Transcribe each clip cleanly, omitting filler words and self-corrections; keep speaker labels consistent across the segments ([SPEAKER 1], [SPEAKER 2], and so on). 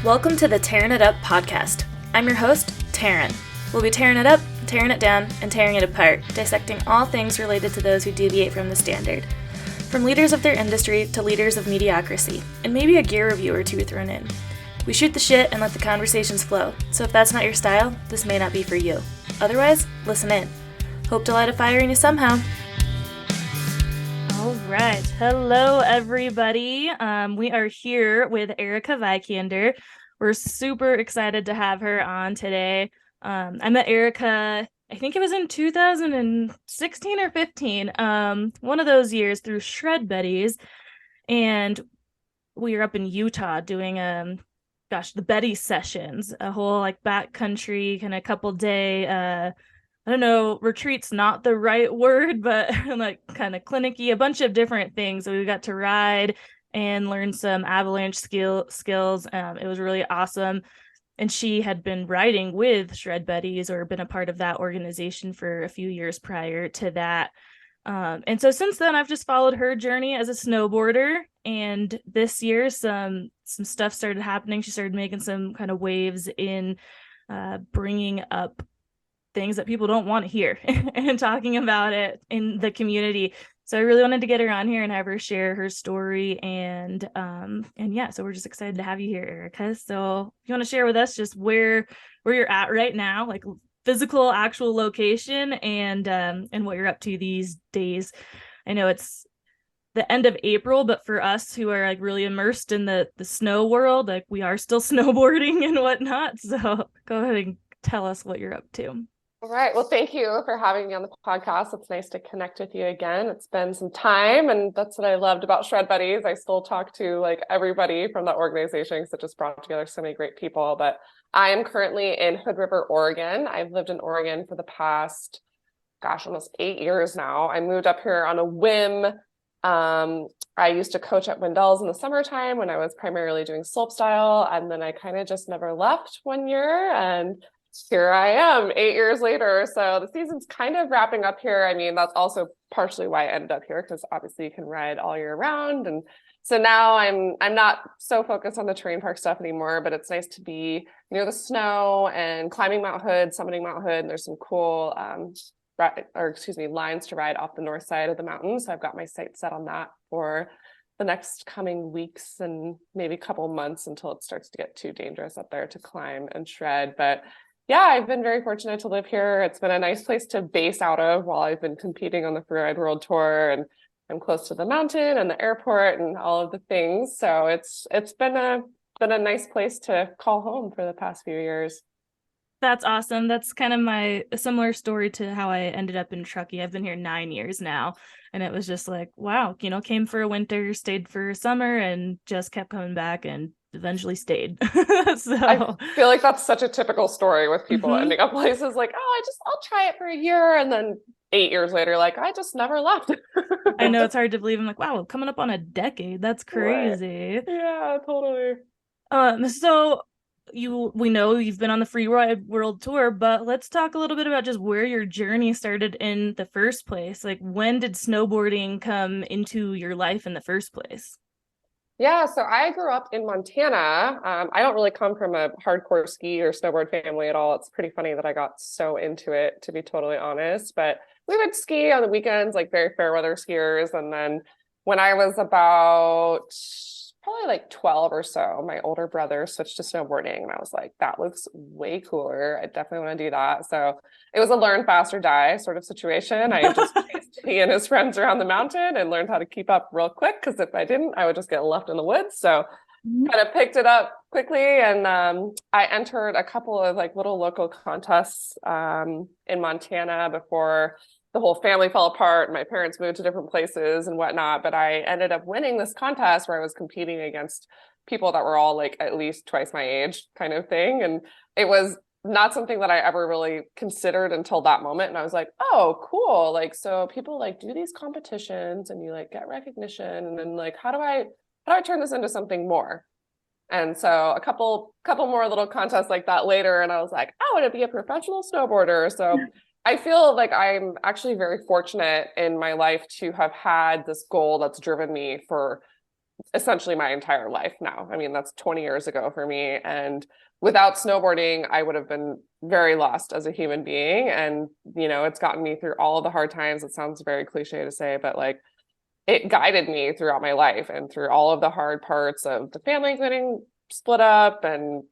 [SPEAKER 1] Welcome to the Tearing It Up podcast. I'm your host, Taryn. We'll be tearing it up, tearing it down, and tearing it apart, dissecting all things related to those who deviate from the standard. From leaders of their industry to leaders of mediocrity, and maybe a gear review or two thrown in. We shoot the shit and let the conversations flow, so if that's not your style, this may not be for you. Otherwise, listen in. Hope to light a fire in you somehow. All right. Hello, everybody. We are here with Erika Vikander. We're super excited to have her on today. I met Erika, I think it was in 2016 or 15, one of those years through Shred Buddies. And we were up in Utah doing, the Betty sessions, a whole backcountry kind of couple day, I don't know, retreat's not the right word, but kind of clinicky, a bunch of different things. So we got to ride and learn some avalanche skills. It was really awesome. And she had been riding with Shred Buddies or been a part of that organization for a few years prior to that. And so since then, I've just followed her journey as a snowboarder. And this year, some stuff started happening. She started making some kind of waves in bringing up things that people don't want to hear and talking about it in the community. So I really wanted to get her on here and have her share her story. And yeah, so we're just excited to have you here, Erika. So if you want to share with us just where you're at right now, like physical, actual location, and what you're up to these days. I know it's the end of April, but for us who are really immersed in the snow world, we are still snowboarding and whatnot. So go ahead and tell us what you're up to.
[SPEAKER 2] All right. Well, thank you for having me on the podcast. It's nice to connect with you again. It's been some time, and that's what I loved about Shred Buddies. I still talk to everybody from that organization because it just brought together so many great people. But I am currently in Hood River, Oregon. I've lived in Oregon for the past, almost 8 years now. I moved up here on a whim. I used to coach at Wendell's in the summertime when I was primarily doing Slopestyle, and then I kind of just never left one year, and here I am 8 years later. So the season's kind of wrapping up here. I mean, that's also partially why I ended up here, because obviously you can ride all year round. And so now I'm not so focused on the terrain park stuff anymore, but it's nice to be near the snow and climbing Mount Hood, summiting Mount Hood. And there's some cool, lines to ride off the north side of the mountain. So I've got my sights set on that for the next coming weeks and maybe a couple months until it starts to get too dangerous up there to climb and shred. But yeah, I've been very fortunate to live here. It's been a nice place to base out of while I've been competing on the Freeride World Tour, and I'm close to the mountain and the airport and all of the things. So it's been a nice place to call home for the past few years.
[SPEAKER 1] That's awesome. That's kind of a similar story to how I ended up in Truckee. I've been here 9 years now, and it was just wow, came for a winter, stayed for a summer, and just kept coming back and eventually stayed. So
[SPEAKER 2] I feel like that's such a typical story with people ending up places I'll try it for a year, and then 8 years later, I just never left.
[SPEAKER 1] I know, it's hard to believe. I'm wow, coming up on a decade. That's crazy.
[SPEAKER 2] Right. Yeah, totally.
[SPEAKER 1] So we know you've been on the Freeride World Tour, but let's talk a little bit about just where your journey started in the first place. When did snowboarding come into your life in the first place?
[SPEAKER 2] Yeah, so I grew up in Montana. I don't really come from a hardcore ski or snowboard family at all. It's pretty funny that I got so into it, to be totally honest. But we would ski on the weekends, very fair weather skiers. And then when I was about probably 12 or so, my older brother switched to snowboarding, and I was like, that looks way cooler. I definitely want to do that. So it was a learn fast or die sort of situation. I just chased he and his friends around the mountain and learned how to keep up real quick, because if I didn't, I would just get left in the woods. So kind of picked it up quickly, and I entered a couple of little local contests in Montana before the whole family fell apart and my parents moved to different places and whatnot. But I ended up winning this contest where I was competing against people that were all at least twice my age kind of thing. And it was not something that I ever really considered until that moment. And I was like, oh, cool. So people do these competitions and you get recognition. And then how do I turn this into something more? And so a couple more little contests like that later. And I was like, I want to be a professional snowboarder. So I feel like I'm actually very fortunate in my life to have had this goal that's driven me for essentially my entire life now. I mean, that's 20 years ago for me. And without snowboarding, I would have been very lost as a human being. And, it's gotten me through all of the hard times. It sounds very cliche to say, but like it guided me throughout my life and through all of the hard parts of the family getting split up and,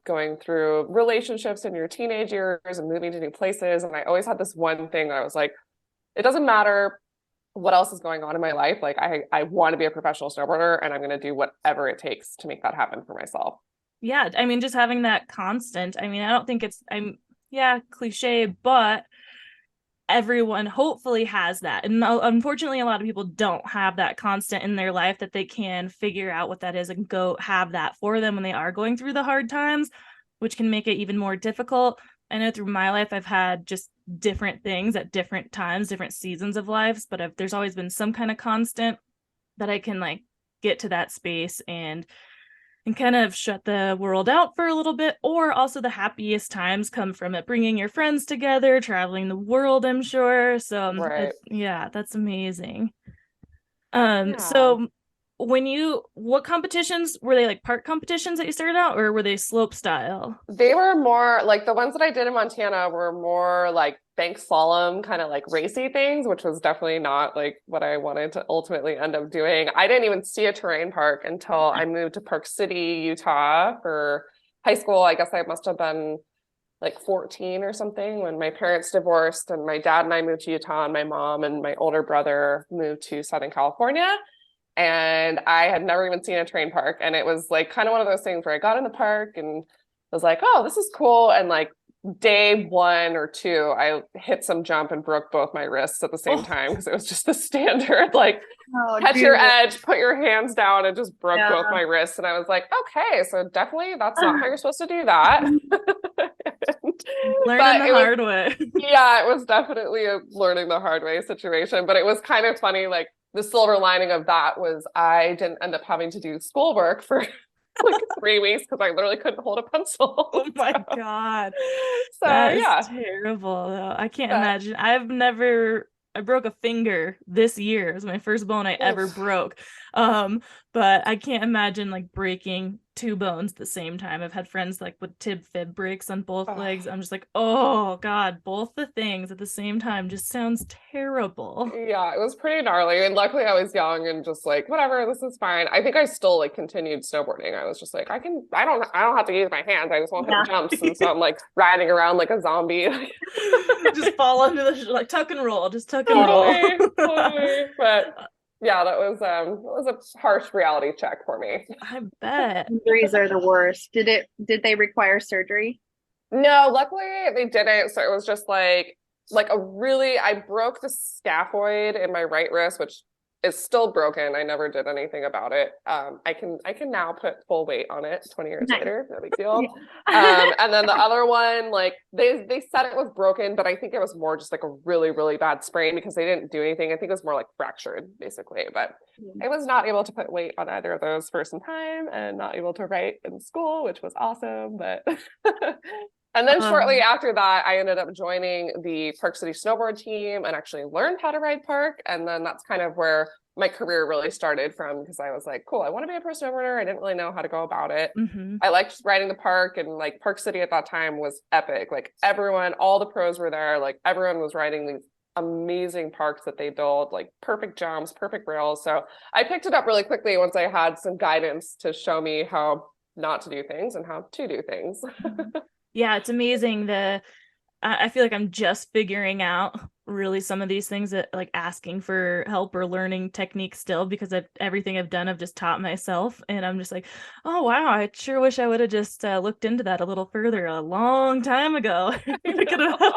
[SPEAKER 2] going through relationships in your teenage years and moving to new places. And I always had this one thing that I was like, it doesn't matter what else is going on in my life. Like I want to be a professional snowboarder and I'm going to do whatever it takes to make that happen for myself.
[SPEAKER 1] Yeah, I mean, just having that constant. I mean, I don't think yeah, cliche, but everyone hopefully has that. And unfortunately, a lot of people don't have that constant in their life that they can figure out what that is and go have that for them when they are going through the hard times, which can make it even more difficult. I know through my life, I've had just different things at different times, different seasons of lives, but there's always been some kind of constant that I can like get to that space and kind of shut the world out for a little bit. Or also the happiest times come from it, bringing your friends together, traveling the world, I'm sure. So
[SPEAKER 2] Right.
[SPEAKER 1] yeah, that's amazing.
[SPEAKER 2] Yeah.
[SPEAKER 1] So what competitions were they, like park competitions that you started out, or were they slope style?
[SPEAKER 2] They were more like the ones that I did in Montana were more like bank slalom, kind of like racy things, which was definitely not like what I wanted to ultimately end up doing. I didn't even see a terrain park until I moved to Park City, Utah for high school. I guess I must have been like 14 or something when my parents divorced and my dad and I moved to Utah and my mom and my older brother moved to Southern California. And I had never even seen a terrain park. And it was like kind of one of those things where I got in the park and was like, oh, this is cool. And like day 1 or 2, I hit some jump and broke both my wrists at the same
[SPEAKER 1] Oh,
[SPEAKER 2] time because it was just the standard, like
[SPEAKER 3] Oh,
[SPEAKER 2] catch your
[SPEAKER 3] dude.
[SPEAKER 2] edge, put your hands down, and just broke
[SPEAKER 3] Yeah.
[SPEAKER 2] both my wrists. And I was like, okay, so definitely that's not how you're supposed to do that.
[SPEAKER 1] learning
[SPEAKER 2] But
[SPEAKER 1] the
[SPEAKER 2] it was,
[SPEAKER 1] hard way.
[SPEAKER 2] yeah, it was definitely a learning the hard way situation. But it was kind of funny. Like the silver lining of that was I didn't end up having to do schoolwork for like 3 weeks because I literally couldn't hold a pencil.
[SPEAKER 1] Oh my God.
[SPEAKER 2] So
[SPEAKER 1] That is
[SPEAKER 2] yeah,
[SPEAKER 1] terrible though. I can't
[SPEAKER 2] but
[SPEAKER 1] imagine. I broke a finger this year. It was my first bone I ever
[SPEAKER 2] oof.
[SPEAKER 1] broke. But I can't imagine like breaking two bones at the same time. I've had friends like with tib fib breaks on both
[SPEAKER 2] Oh,
[SPEAKER 1] legs. I'm just like, oh God, both the things at the same time just sounds terrible.
[SPEAKER 2] yeah, it was pretty gnarly. And luckily I was young and just like, whatever, this is fine. I think I still like continued snowboarding. I was just like, I don't have to use my hands. I just want to hit
[SPEAKER 3] Yeah.
[SPEAKER 2] jumps. And so I'm like riding around like a zombie.
[SPEAKER 1] Just fall under the like tuck and roll, just tuck and roll.
[SPEAKER 2] Totally, totally. But yeah, that was a harsh reality check for me.
[SPEAKER 1] I bet.
[SPEAKER 3] Injuries are the worst. Did they require surgery?
[SPEAKER 2] No, luckily they didn't. So it was just like I broke the scaphoid in my right wrist, which is still broken. I never did anything about it. I can now put full weight on it 20 years
[SPEAKER 3] Nice.
[SPEAKER 2] later. No big deal.
[SPEAKER 3] Yeah.
[SPEAKER 2] And then the other one, like they said it was broken, but I think it was more just like a really, really bad sprain because they didn't do anything. I think it was more like fractured, basically. But I was not able to put weight on either of those for some time and not able to write in school, which was awesome. But and then shortly
[SPEAKER 1] Um,
[SPEAKER 2] after that, I ended up joining the Park City snowboard team and actually learned how to ride park. And then that's kind of where my career really started from because I was like, cool, I want to be a pro snowboarder. I didn't really know how to go about it.
[SPEAKER 1] mhm.
[SPEAKER 2] I liked riding the park and like Park City at that time was epic. Like everyone, all the pros were there. Like everyone was riding these amazing parks that they built, like perfect jumps, perfect rails. So I picked it up really quickly once I had some guidance to show me how not to do things and how to do things.
[SPEAKER 1] Yeah, it's amazing. I feel like I'm just figuring out really some of these things, that like asking for help or learning techniques still, because everything I've done I've just taught myself, and I'm just like, oh wow, I sure wish I would have just looked into that a little further a long time ago. I could have had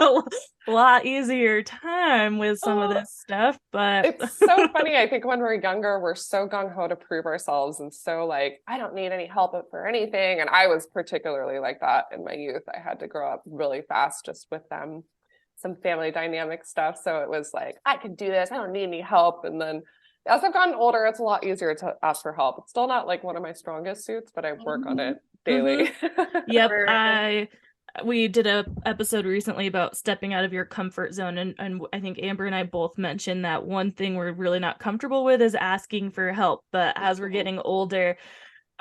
[SPEAKER 1] a lot easier time with some of
[SPEAKER 2] Oh,
[SPEAKER 1] this stuff, but
[SPEAKER 2] it's so funny. I think when we're younger, we're so gung-ho to prove ourselves and so like, I don't need any help for anything. And I was particularly like that in my youth. I had to grow up really fast just with some family dynamic stuff. So it was like, I can do this. I don't need any help. And then as I've gotten older, it's a lot easier to ask for help. It's still not like one of my strongest suits, but I work on it
[SPEAKER 1] Mhm.
[SPEAKER 2] daily.
[SPEAKER 1] Yep,
[SPEAKER 3] Or-
[SPEAKER 1] we did a episode recently about stepping out of your comfort zone, and I think Amber and I both mentioned that one thing we're really not comfortable with is asking for help. But as we're getting older,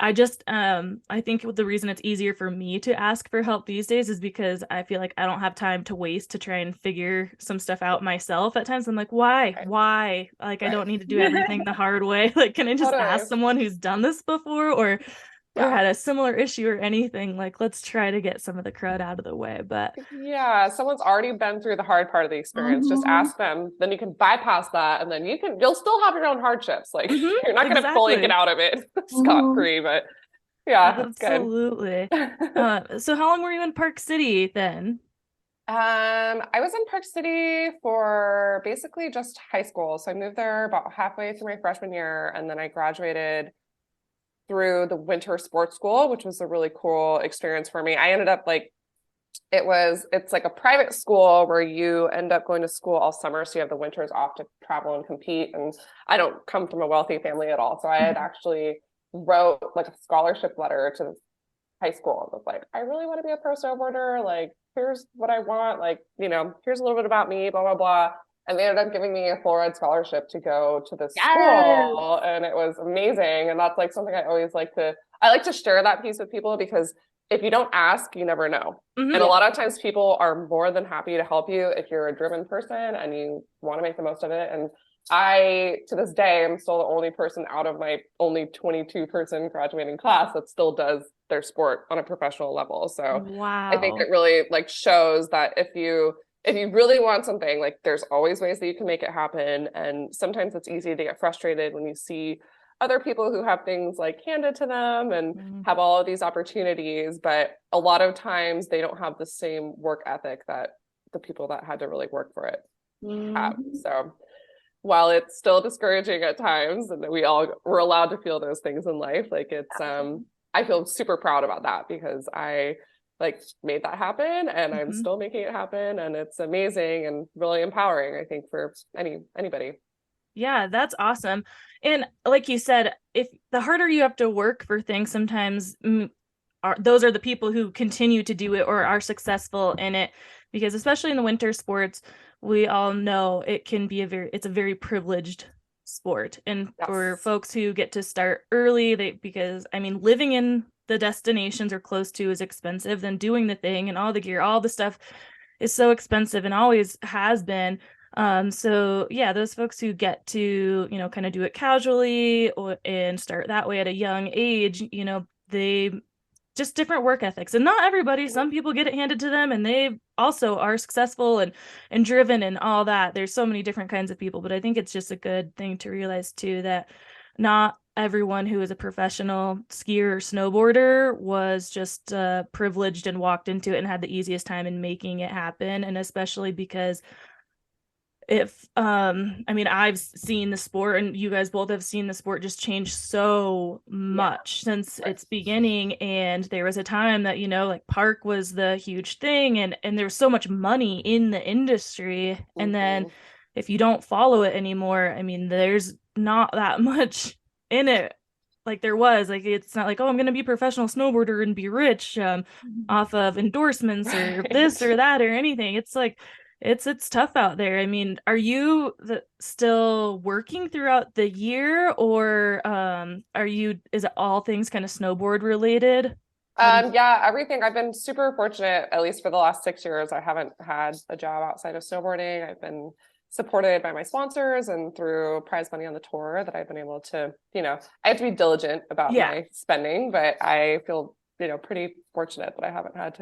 [SPEAKER 1] I think the reason it's easier for me to ask for help these days is because I feel like I don't have time to waste to try and figure some stuff out myself. At times I'm like,
[SPEAKER 2] Right.
[SPEAKER 1] why, like I
[SPEAKER 2] Right.
[SPEAKER 1] don't need to do everything the hard way. Like, can I just
[SPEAKER 2] Totally.
[SPEAKER 1] ask someone who's done this before, or
[SPEAKER 2] Yeah.
[SPEAKER 1] had a similar issue or anything? Like, let's try to get some of the crud out of the way. But
[SPEAKER 2] Yeah, someone's already been through the hard part of the experience. Just
[SPEAKER 3] Mhm.
[SPEAKER 2] ask them, then you can bypass that, and then you'll still have your own hardships. Like you're not gonna fully get
[SPEAKER 1] exactly.
[SPEAKER 2] out of it
[SPEAKER 3] Mhm.
[SPEAKER 2] scot-free, but yeah, that's good.
[SPEAKER 1] Absolutely. So how long were you in Park City then?
[SPEAKER 2] I was in Park City for basically just high school. So I moved there about halfway through my freshman year, and then I graduated through the winter sports school, which was a really cool experience for me. I ended up like it's like a private school where you end up going to school all summer, so you have the winters off to travel and compete. And I don't come from a wealthy family at all, so I had actually wrote like a scholarship letter to the high school and was like, I really want to be a pro snowboarder. Like, here's what I want. Like, here's a little bit about me, blah blah blah. And they ended up giving me a full ride scholarship to go to this
[SPEAKER 3] Yes.
[SPEAKER 2] school, and it was amazing. And that's like something I like to share that piece with people, because if you don't ask, you never know. And a
[SPEAKER 1] Hmm.
[SPEAKER 3] Yeah.
[SPEAKER 2] lot of times people are more than happy to help you if you're a driven person and you want to make the most of it. And I, to this day, am still the only person out of my only 22-person graduating class that still does their sport on a professional level. So I think
[SPEAKER 1] Wow.
[SPEAKER 2] it really like shows that if you really want something, like there's always ways that you can make it happen. And sometimes it's easy to get frustrated when you see other people who have things like handed to them and
[SPEAKER 1] Mm.
[SPEAKER 2] have all of these opportunities, but a lot of times they don't have the same work ethic that the people that had to really work for it have.
[SPEAKER 3] Mhm.
[SPEAKER 2] So while it's still discouraging at times, and we're allowed to feel those things in life, like I feel super proud about that, because I like made that happen, and I'm
[SPEAKER 1] Mhm.
[SPEAKER 2] still making it happen, and it's amazing and really empowering, I think, for anybody.
[SPEAKER 1] Yeah, that's awesome. And like you said, if the harder you have to work for things, sometimes those are the people who continue to do it or are successful in it. Because especially in the winter sports, we all know it's a very privileged sport. And for
[SPEAKER 2] Yes.
[SPEAKER 1] folks who get to start early, because I mean, living in the destinations or close to is expensive, then doing the thing and all the gear, all the stuff is so expensive and always has been. So yeah, those folks who get to, kind of do it casually and start that way at a young age, they just different work ethics. And not everybody, some people get it handed to them and they also are successful and driven and all that. There's so many different kinds of people, but I think it's just a good thing to realize too that not everyone who is a professional skier or snowboarder was just privileged and walked into it and had the easiest time in making it happen. And especially because if I mean, I've seen the sport and you guys both have seen the sport just change so
[SPEAKER 2] Yeah.
[SPEAKER 1] much since
[SPEAKER 2] Right.
[SPEAKER 1] its beginning. And there was a time that, like park was the huge thing, and there was so much money in the industry. And then
[SPEAKER 2] Mhm.
[SPEAKER 1] if you don't follow it anymore, I mean, there's not that much in it like there was. Like, it's not like, oh, I'm gonna be a professional snowboarder and be rich off of endorsements or this
[SPEAKER 2] Right.
[SPEAKER 1] or that or anything. It's like it's tough out there. I mean, are you still working throughout the year, or is it all things kind of snowboard related? How do you
[SPEAKER 2] Yeah, everything. I've been super fortunate, at least for the last 6 years. I haven't had a job outside of snowboarding. I've been supported by my sponsors and through prize money on the tour that I've been able to, I have to be diligent about
[SPEAKER 1] Yeah,
[SPEAKER 2] my spending, but I feel, pretty fortunate that I haven't had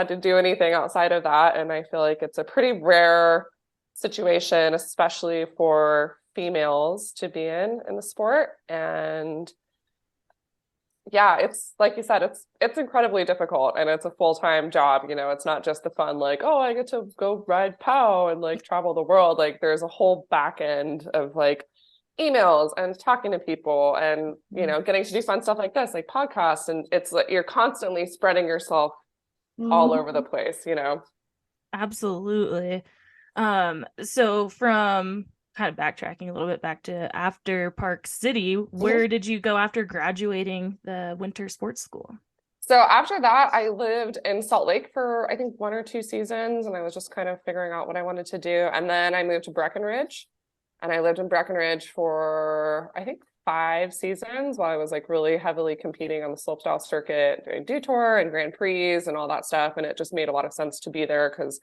[SPEAKER 2] to do anything outside of that. And I feel like it's a pretty rare situation, especially for females to be in the sport. And yeah, it's like you said, it's incredibly difficult, and it's a full-time job. It's not just the fun, like, oh, I get to go ride POW and like travel the world. Like there's a whole back end of like emails and talking to people and getting to do fun stuff like this, like podcasts. And it's like you're constantly spreading yourself all over the
[SPEAKER 3] Mhm.
[SPEAKER 2] place.
[SPEAKER 1] absolutely. So from kind of backtracking a little bit back to after Park City,
[SPEAKER 2] Mhm.
[SPEAKER 1] where did you go after graduating the winter sports school?
[SPEAKER 2] So after that, I lived in Salt Lake for I think 1 or 2 seasons, and I was just kind of figuring out what I wanted to do. And then I moved to Breckenridge, and I lived in Breckenridge for I think 5 seasons while I was like really heavily competing on the slopestyle circuit, doing Dew Tour and Grand Prix and all that stuff. And it just made a lot of sense to be there because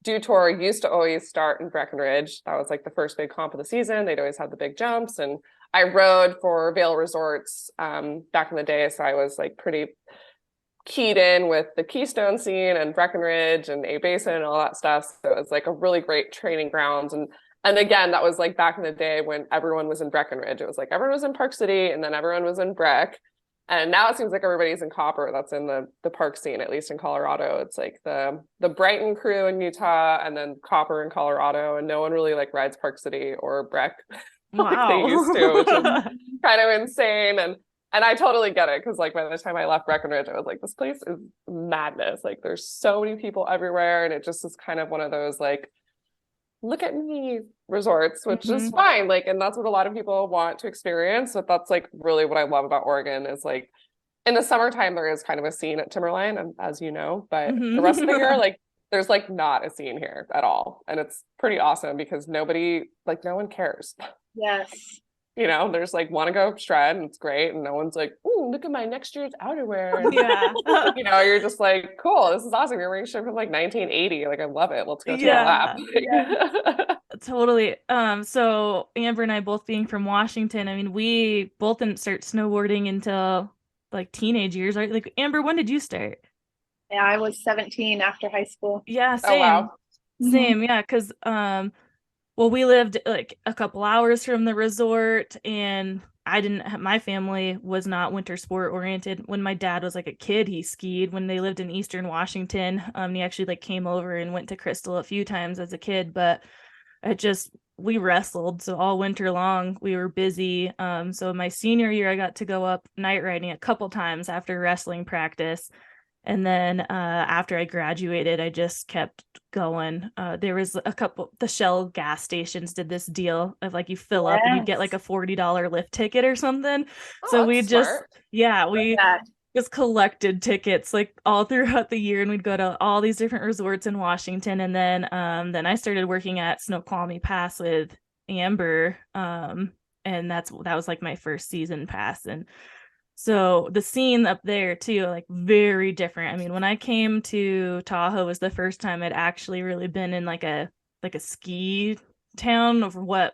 [SPEAKER 2] Dew Tour used to always start in Breckenridge. That was like the first big comp of the season. They'd always have the big jumps, and I rode for Vail Resorts back in the day, so I was like pretty keyed in with the Keystone scene and Breckenridge and A Basin and all that stuff. So it was like a really great training grounds. And again, that was like back in the day when everyone was in Breckenridge. It was like everyone was in Park City and then everyone was in Breck. And now it seems like everybody's in Copper. That's in the park scene, at least in Colorado. It's like the Brighton crew in Utah and then Copper in Colorado. And no one really like rides Park City or Breck like they used to, which is kind of insane. And I totally get it because like by the time I left Breckenridge, I was like, this place is madness. Like there's so many people everywhere. And it just is kind of one of those like, look at me resorts, which is fine. Like, and that's what a lot of people want to experience. But that's like really what I love about Oregon is like in the summertime, there is kind of a scene at Timberline, and as you know, but the rest of the year, like there's like not a scene here at all. And it's pretty awesome because no one cares.
[SPEAKER 3] Yes.
[SPEAKER 2] You know, there's like want to go shred and it's great. And no one's like, ooh, look at my next year's outerwear. And,
[SPEAKER 1] Yeah.
[SPEAKER 2] you know, you're just like, cool, this is awesome. You're wearing shit from like 1980. Like, I love it. Let's go take a lap.
[SPEAKER 1] Yeah. Totally. So Amber and I both being from Washington, I mean, we both didn't start snowboarding until like teenage years, right? Like Amber, when did you start?
[SPEAKER 3] Yeah, I was 17 after high school.
[SPEAKER 1] Yeah,
[SPEAKER 2] Oh, wow.
[SPEAKER 1] Same, yeah, because well, we lived like a couple hours from the resort, and my family was not winter sport oriented. When my dad was like a kid, he skied when they lived in Eastern Washington. He actually like came over and went to Crystal a few times as a kid, but we wrestled. So all winter long we were busy. So my senior year, I got to go up night riding a couple times after wrestling practice. And then after I graduated, I just kept going. There was the Shell gas stations did this deal of like you fill up and you get like a $40 lift ticket or something.
[SPEAKER 2] Oh,
[SPEAKER 1] So we
[SPEAKER 2] that's smart.
[SPEAKER 1] we just collected tickets like all throughout the year, and we'd go to all these different resorts in Washington. And then I started working at Snoqualmie Pass with Amber. And that was like my first season pass. And so the scene up there too, like very different. I mean, when I came to Tahoe was the first time I'd actually really been in like a ski town of what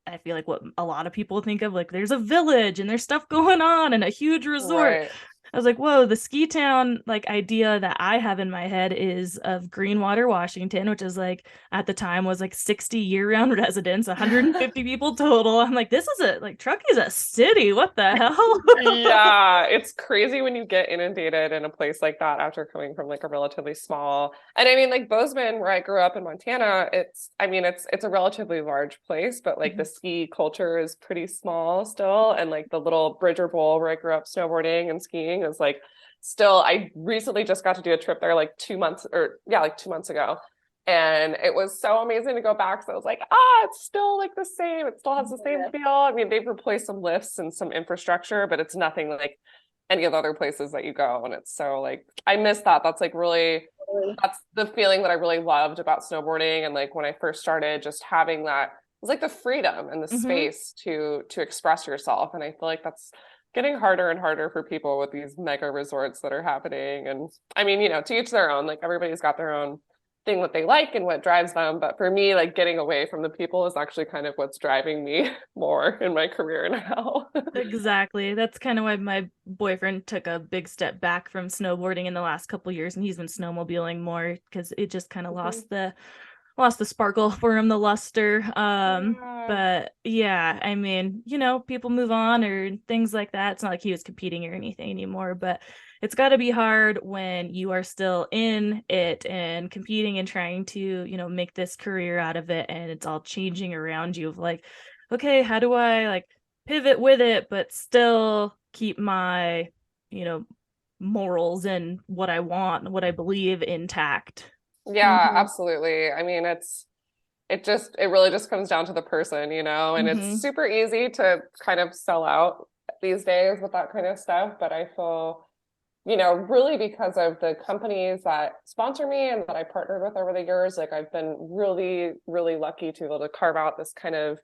[SPEAKER 1] I feel like what a lot of people think of, like there's a village and there's stuff going on and a huge resort.
[SPEAKER 2] Right.
[SPEAKER 1] I was like, whoa, the ski town like idea that I have in my head is of Greenwater, Washington, which is like at the time was like 60 year-round residents, 150 people total. I'm like, this is Truckee is a city. What the hell?
[SPEAKER 2] Yeah, it's crazy when you get inundated in a place like that after coming from like a relatively small. And I mean, like Bozeman, where I grew up in Montana, it's a relatively large place, but like the ski culture is pretty small still. And like the little Bridger Bowl where I grew up snowboarding and skiing is like still, I recently just got to do a trip there like 2 months ago. And it was so amazing to go back. So I was like, it's still like the same. It still has the same feel. I mean, they've replaced some lifts and some infrastructure, but it's nothing like any of the other places that you go. And it's so like, I miss that. That's like really, that's the feeling that I really loved about snowboarding. And like when I first started, just having that, it was like the freedom and the space to express yourself. And I feel like that's getting harder and harder for people with these mega resorts that are happening. And I mean, you know, to each their own, like everybody's got their own thing that they like and what drives them. But for me, like getting away from the people is actually kind of what's driving me more in my career now.
[SPEAKER 1] Exactly. That's kind of why my boyfriend took a big step back from snowboarding in the last couple of years, and he's been snowmobiling more because it just kind of lost the sparkle for him, the luster. But yeah, I mean, you know, people move on or things like that. It's not like he was competing or anything anymore, but it's got to be hard when you are still in it and competing and trying to, you know, make this career out of it, and it's all changing around you of like, okay, how do I like pivot with it but still keep my, you know, morals and what I want, what I believe intact.
[SPEAKER 2] Yeah, absolutely. I mean, it really just comes down to the person, you know, and it's super easy to kind of sell out these days with that kind of stuff. But I feel really because of the companies that sponsor me and that I partnered with over the years, like I've been really, really lucky to be able to carve out this kind of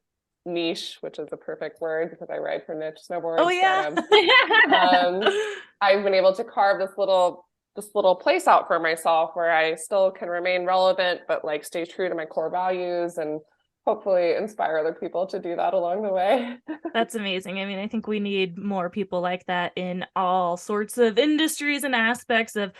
[SPEAKER 2] niche, which is the perfect word because I ride for niche
[SPEAKER 1] Oh
[SPEAKER 2] snowboards.
[SPEAKER 1] yeah.
[SPEAKER 2] I've been able to carve this little place out for myself where I still can remain relevant, but like stay true to my core values and hopefully inspire other people to do that along the way.
[SPEAKER 1] That's amazing. I mean, I think we need more people like that in all sorts of industries and aspects of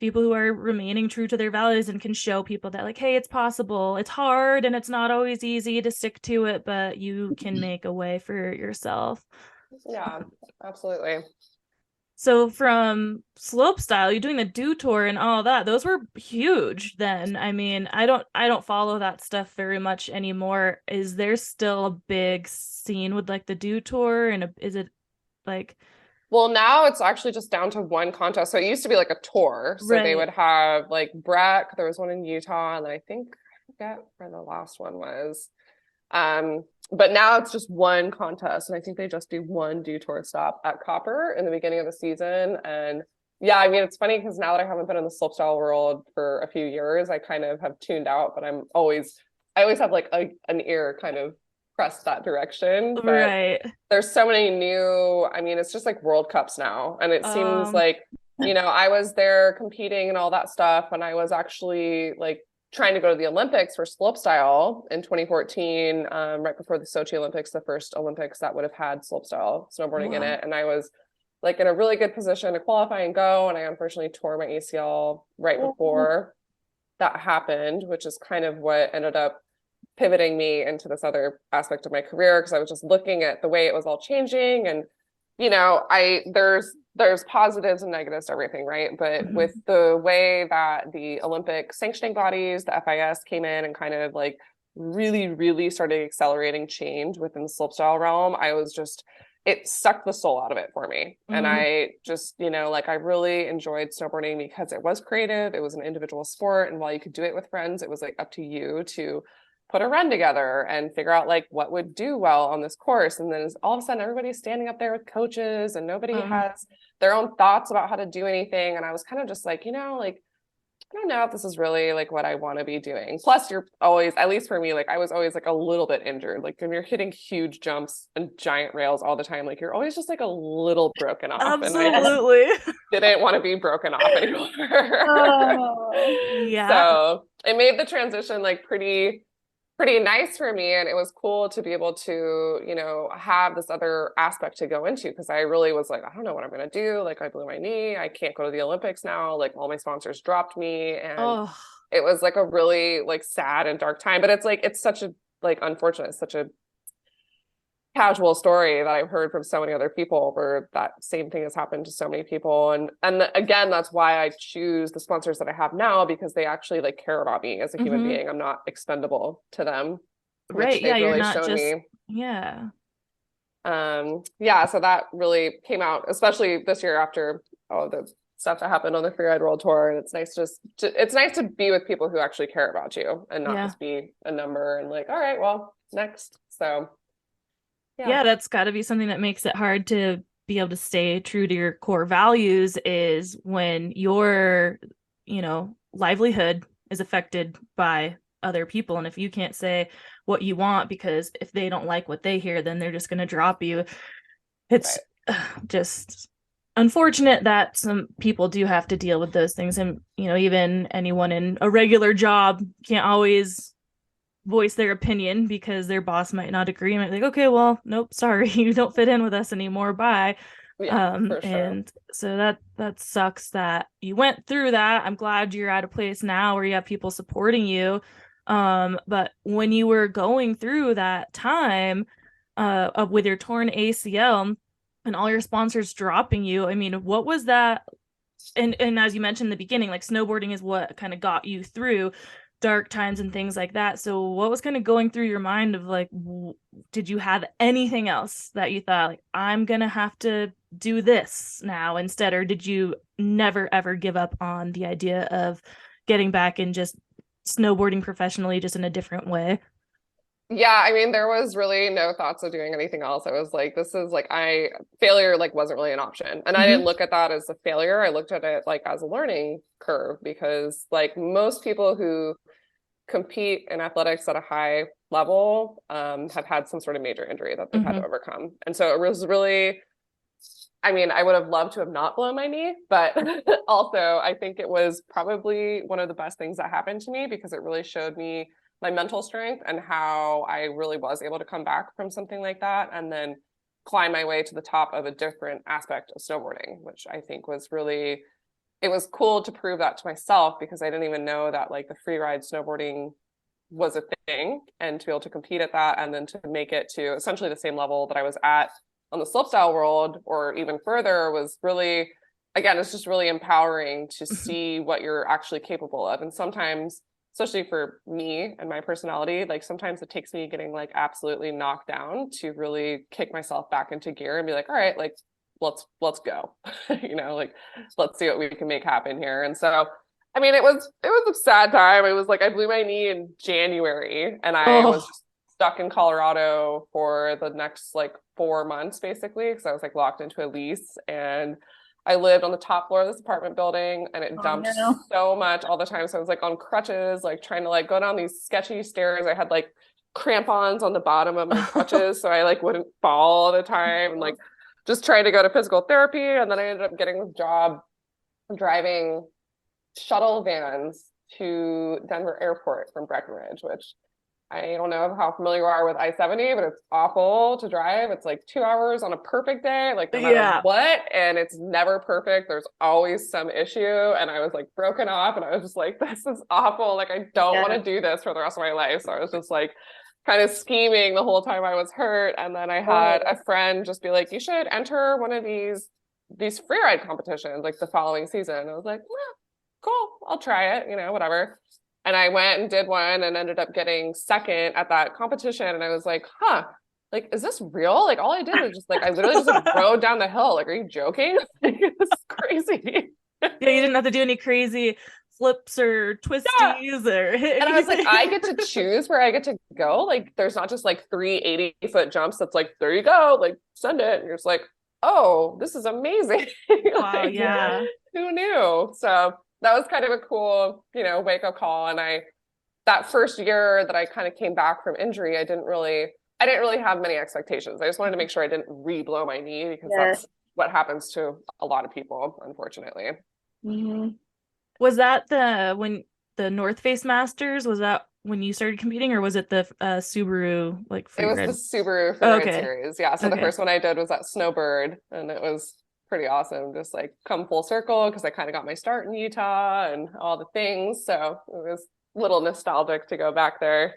[SPEAKER 1] people who are remaining true to their values and can show people that, like, hey, it's possible. It's hard and it's not always easy to stick to it, but you can make a way for yourself.
[SPEAKER 2] Yeah, absolutely.
[SPEAKER 1] So from Slopestyle, you're doing the Do Tour and all that. Those were huge then. I mean, I don't follow that stuff very much anymore. Is there still a big scene with like the Do Tour and is it like
[SPEAKER 2] Well, now it's actually just down to one contest. So it used to be like a tour. So they
[SPEAKER 1] right?
[SPEAKER 2] would have like Breck, there was one in Utah, and then I forget where the last one was. But now it's just one contest, and I think they just do one Do Tour stop at Copper in the beginning of the season. And yeah, I mean, it's funny because now that I haven't been in the slopestyle world for a few years, I kind of have tuned out, but I always have like an ear kind of pressed that direction. But
[SPEAKER 1] Right.
[SPEAKER 2] there's so many new, I mean, it's just like World Cups now. And it seems
[SPEAKER 1] Um,
[SPEAKER 2] like, I was there competing and all that stuff. And I was actually like trying to go to the Olympics for slopestyle in 2014, right before the Sochi Olympics, the first Olympics that would have had slopestyle snowboarding in
[SPEAKER 1] wow.
[SPEAKER 2] it. And I was like in a really good position to qualify and go. And I unfortunately tore my ACL right before that happened, which is kind of what ended up pivoting me into this other aspect of my career because I was just looking at the way it was all changing. And I there's positives and negatives to everything, right? But with
[SPEAKER 1] Mhm.
[SPEAKER 2] the way that the Olympic sanctioning bodies, the FIS, came in and kind of like really, really started accelerating change within the slopestyle realm, it sucked the soul out of it for me. And
[SPEAKER 1] Mhm.
[SPEAKER 2] I just, like I really enjoyed snowboarding because it was creative, it was an individual sport, and while you could do it with friends, it was like up to you to put a run together and figure out like what would do well on this course. And then all of a sudden everybody's standing up there with coaches and nobody has their own thoughts about how to do anything. And I was kind of just like, like, I don't know if this is really like what I want to be doing. Plus, you're always, at least for me, like I was always like a little bit injured. Like when you're hitting huge jumps and giant rails all the time, like you're always just like a little broken off. And I just
[SPEAKER 1] Absolutely.
[SPEAKER 2] didn't want to be broken off anymore.
[SPEAKER 3] Oh,
[SPEAKER 1] Yeah.
[SPEAKER 2] So it made the transition like pretty nice for me, and it was cool to be able to have this other aspect to go into because I really was like, I don't know what I'm going to do. Like I blew my knee, I can't go to the Olympics now, like all my sponsors dropped me, and
[SPEAKER 1] Oh,
[SPEAKER 2] it was like a really like sad and dark time. But it's such a like unfortunate, such a casual story that I've heard from so many other people where that same thing has happened to so many people. And again, that's why I choose the sponsors that I have now, because they actually like care about me as a human
[SPEAKER 1] mhm.
[SPEAKER 2] being. I'm not expendable to them, which
[SPEAKER 1] Right. Yeah,
[SPEAKER 2] they've
[SPEAKER 1] you're
[SPEAKER 2] really
[SPEAKER 1] not
[SPEAKER 2] shown
[SPEAKER 1] just
[SPEAKER 2] me.
[SPEAKER 1] yeah.
[SPEAKER 2] Yeah, so that really came out, especially this year after all the stuff that happened on the Freeride World Tour. And it's nice it's nice to be with people who actually care about you and not
[SPEAKER 1] Yeah.
[SPEAKER 2] just be a number and like, all right, well, next. So yeah.
[SPEAKER 1] Yeah, that's got to be something that makes it hard to be able to stay true to your core values is when your, livelihood is affected by other people. And if you can't say what you want because if they don't like what they hear, then they're just going to drop you. It's
[SPEAKER 2] Right.
[SPEAKER 1] just unfortunate that some people do have to deal with those things. And, even anyone in a regular job can't always voice their opinion because their boss might not agree and might be like, okay, well, nope, sorry, you don't fit in with us anymore. Bye.
[SPEAKER 2] Yeah, for sure.
[SPEAKER 1] And so that sucks that you went through that. I'm glad you're at a place now where you have people supporting you. But when you were going through that time with your torn ACL and all your sponsors dropping you, I mean, what was that? And as you mentioned in the beginning, like snowboarding is what kind of got you through dark times and things like that. So what was kind of going through your mind of like, did you have anything else that you thought like, I'm gonna have to do this now instead, or did you never ever give up on the idea of getting back and just snowboarding professionally, just in a different way?
[SPEAKER 2] Yeah, I mean, there was really no thoughts of doing anything else. I was like, this is like failure like wasn't really an option. And I didn't
[SPEAKER 1] Hmm.
[SPEAKER 2] look at that as a failure. I looked at it like as a learning curve because like most people who compete in athletics at a high level have had some sort of major injury that they've had to
[SPEAKER 1] Hmm.
[SPEAKER 2] overcome. And so it was really, I mean, I would have loved to have not blown my knee, but also I think it was probably one of the best things that happened to me because it really showed me my mental strength and how I really was able to come back from something like that and then climb my way to the top of a different aspect of snowboarding, which I think was really, it was cool to prove that to myself because I didn't even know that like the free ride snowboarding was a thing and to be able to compete at that and then to make it to essentially the same level that I was at on the slopestyle world or even further was really, again, it's just really empowering to see what you're actually capable of. And sometimes, especially for me and my personality, like sometimes it takes me getting like absolutely knocked down to really kick myself back into gear and be like, all right, like let's go. Like let's see what we can make happen here. And so I mean, it was a sad time. It was like I blew my knee in January and I was
[SPEAKER 1] Oh,
[SPEAKER 2] just stuck in Colorado for the next like 4 months basically because I was like locked into a lease and I lived on the top floor of this apartment building and it
[SPEAKER 3] Oh
[SPEAKER 2] dumped
[SPEAKER 3] no.
[SPEAKER 2] so much all the time. So I was like on crutches, like trying to like go down these sketchy stairs. I had like crampons on the bottom of my crutches so I like wouldn't fall all the time and like just trying to go to physical therapy. And then I ended up getting this job driving shuttle vans to Denver Airport from Breckenridge, which I don't know how familiar you are with I-70, but it's awful to drive. It's like 2 hours on a perfect day, like no matter
[SPEAKER 1] yeah.
[SPEAKER 2] what. And it's never perfect. There's always some issue. And I was like broken off and I was just like, this is awful. Like, I don't want
[SPEAKER 3] Yeah.
[SPEAKER 2] to do this for the rest of my life. So I was just like kind of scheming the whole time I was hurt. And then I had
[SPEAKER 3] Oh.
[SPEAKER 2] a friend just be like, you should enter one of these free ride competitions like the following season. And I was like, well, cool, I'll try it, whatever. And I went and did one and ended up getting second at that competition. And I was like, huh, like, is this real? Like, all I did was just like, I literally just like rode down the hill. Like, are you joking? Like, this is crazy.
[SPEAKER 1] Yeah, you didn't have to do any crazy flips or
[SPEAKER 2] Yeah.
[SPEAKER 1] twisties or
[SPEAKER 2] And I was like,
[SPEAKER 1] anything.
[SPEAKER 2] I get to choose where I get to go. Like, there's not just like 3 80-foot jumps that's like, there you go, like, send it. And you're just like, oh, this is amazing.
[SPEAKER 1] Wow,
[SPEAKER 2] Like,
[SPEAKER 1] yeah.
[SPEAKER 2] who knew? So that was kind of a cool, wake up call. And that first year that I kind of came back from injury, I didn't really have many expectations. I just wanted to make sure I didn't re-blow my knee because
[SPEAKER 3] Yes.
[SPEAKER 2] that's what happens to a lot of people, unfortunately.
[SPEAKER 3] Hmm.
[SPEAKER 1] Was that the North Face Masters? Was that when you started competing, or was it the Subaru like
[SPEAKER 2] It
[SPEAKER 1] free
[SPEAKER 2] was the
[SPEAKER 1] ride?
[SPEAKER 2] Subaru
[SPEAKER 1] Oh,
[SPEAKER 2] Freeride
[SPEAKER 1] okay.
[SPEAKER 2] series. Yeah. So the
[SPEAKER 1] Okay.
[SPEAKER 2] first one I did was at Snowbird and it was pretty awesome. Just like come full circle because I kind of got my start in Utah and all the things. So it was a little nostalgic to go back there.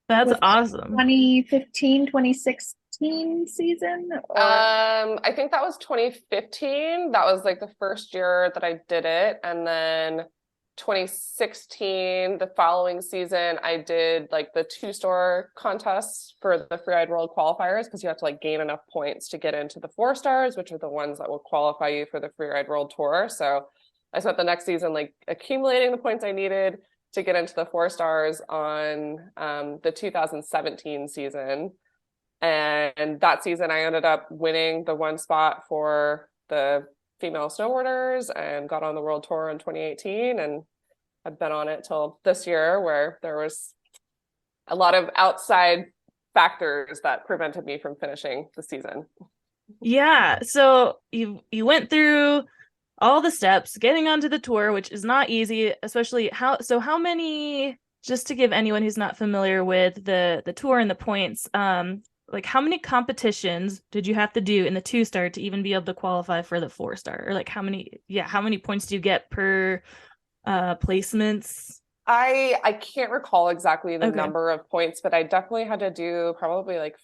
[SPEAKER 1] That's
[SPEAKER 3] Was it
[SPEAKER 1] awesome.
[SPEAKER 3] 2015, 2016 season or
[SPEAKER 2] I think that was 2015. That was like the first year that I did it. And then 2016, the following season, I did like the two-store contests for the Freeride World qualifiers because you have to like gain enough points to get into the 4 stars, which are the ones that will qualify you for the Freeride World Tour. So I spent the next season like accumulating the points I needed to get into the 4 stars on the 2017 season. And that season, I ended up winning the one spot for the female snowboarders and got on the world tour in 2018. And I've been on it till this year, where there was a lot of outside factors that prevented me from finishing the season.
[SPEAKER 1] Yeah. So you went through all the steps getting onto the tour, which is not easy, especially how many, just to give anyone who's not familiar with the tour and the points, like how many competitions did you have to do in the 2 star to even be able to qualify for the 4 star? Or like how many points do you get per placements?
[SPEAKER 2] I can't recall exactly the
[SPEAKER 1] Okay.
[SPEAKER 2] number of points, but I definitely had to do probably like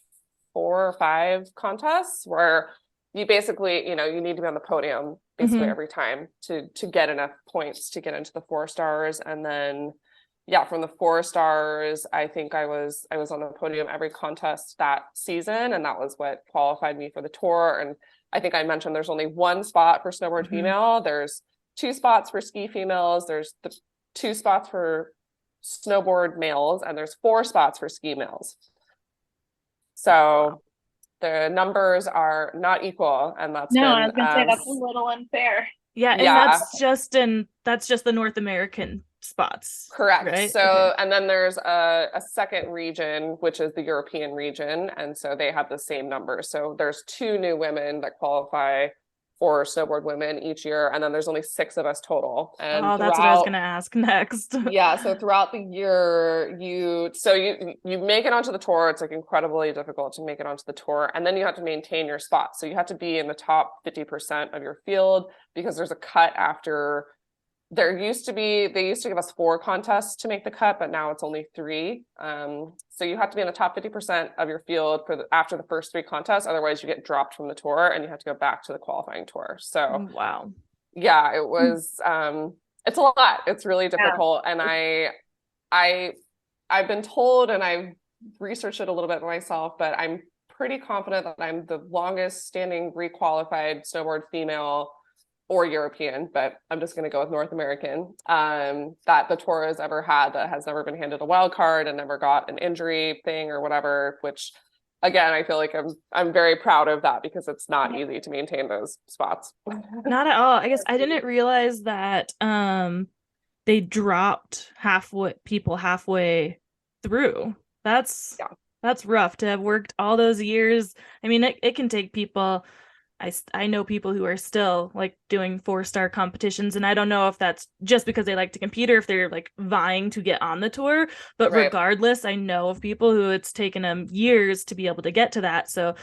[SPEAKER 2] 4 or 5 contests where you basically, you need to be on the podium basically
[SPEAKER 1] Hmm.
[SPEAKER 2] every time to get enough points to get into the 4 stars. And then yeah, from the 4 stars, I think I was on the podium every contest that season, and that was what qualified me for the tour. And I think I mentioned there's only one spot for snowboard
[SPEAKER 1] Hmm.
[SPEAKER 2] female. There's 2 spots for ski females. There's the 2 spots for snowboard males and there's 4 spots for ski males. So the numbers are not equal, and that's
[SPEAKER 3] No, I
[SPEAKER 2] been
[SPEAKER 3] was gonna say that's a little unfair.
[SPEAKER 1] Yeah, and
[SPEAKER 2] yeah,
[SPEAKER 1] that's just the North American spots,
[SPEAKER 2] correct.
[SPEAKER 1] right?
[SPEAKER 2] So
[SPEAKER 1] Okay.
[SPEAKER 2] and then there's a second region, which is the European region, and so they have the same numbers. So there's 2 new women that qualify for snowboard women each year, and then there's only 6 of us total. And
[SPEAKER 1] Oh, that's what I was
[SPEAKER 2] throughout
[SPEAKER 1] gonna ask next.
[SPEAKER 2] yeah, so throughout the year, you make it onto the tour. It's like incredibly difficult to make it onto the tour, and then you have to maintain your spot. So you have to be in the top 50% of your field, because there's a cut after. They used to give us 4 contests to make the cut, but now it's only 3. So you have to be in the top 50% of your field after the first 3 contests. Otherwise, you get dropped from the tour and you have to go back to the qualifying tour. So
[SPEAKER 1] Wow.
[SPEAKER 2] yeah, it was it's a lot. It's really
[SPEAKER 3] Yeah.
[SPEAKER 2] difficult. And I've been told, and I've researched it a little bit myself, but I'm pretty confident that I'm the longest standing requalified snowboard female or European, but I'm just going to go with North American, that the tour has ever had, that has never been handed a wild card and never got an injury thing or whatever, which again, I feel like I'm very proud of that, because it's not easy to maintain those spots.
[SPEAKER 1] Not at all. I guess I didn't realize that they dropped people halfway through. That's
[SPEAKER 2] Yeah.
[SPEAKER 1] that's rough to have worked all those years. I mean, it can take people. I know people who are still like doing 4-star competitions, and I don't know if that's just because they like to compete or if they're like vying to get on the tour. But
[SPEAKER 2] Right.
[SPEAKER 1] regardless, I know of people who it's taken them years to be able to get to that. So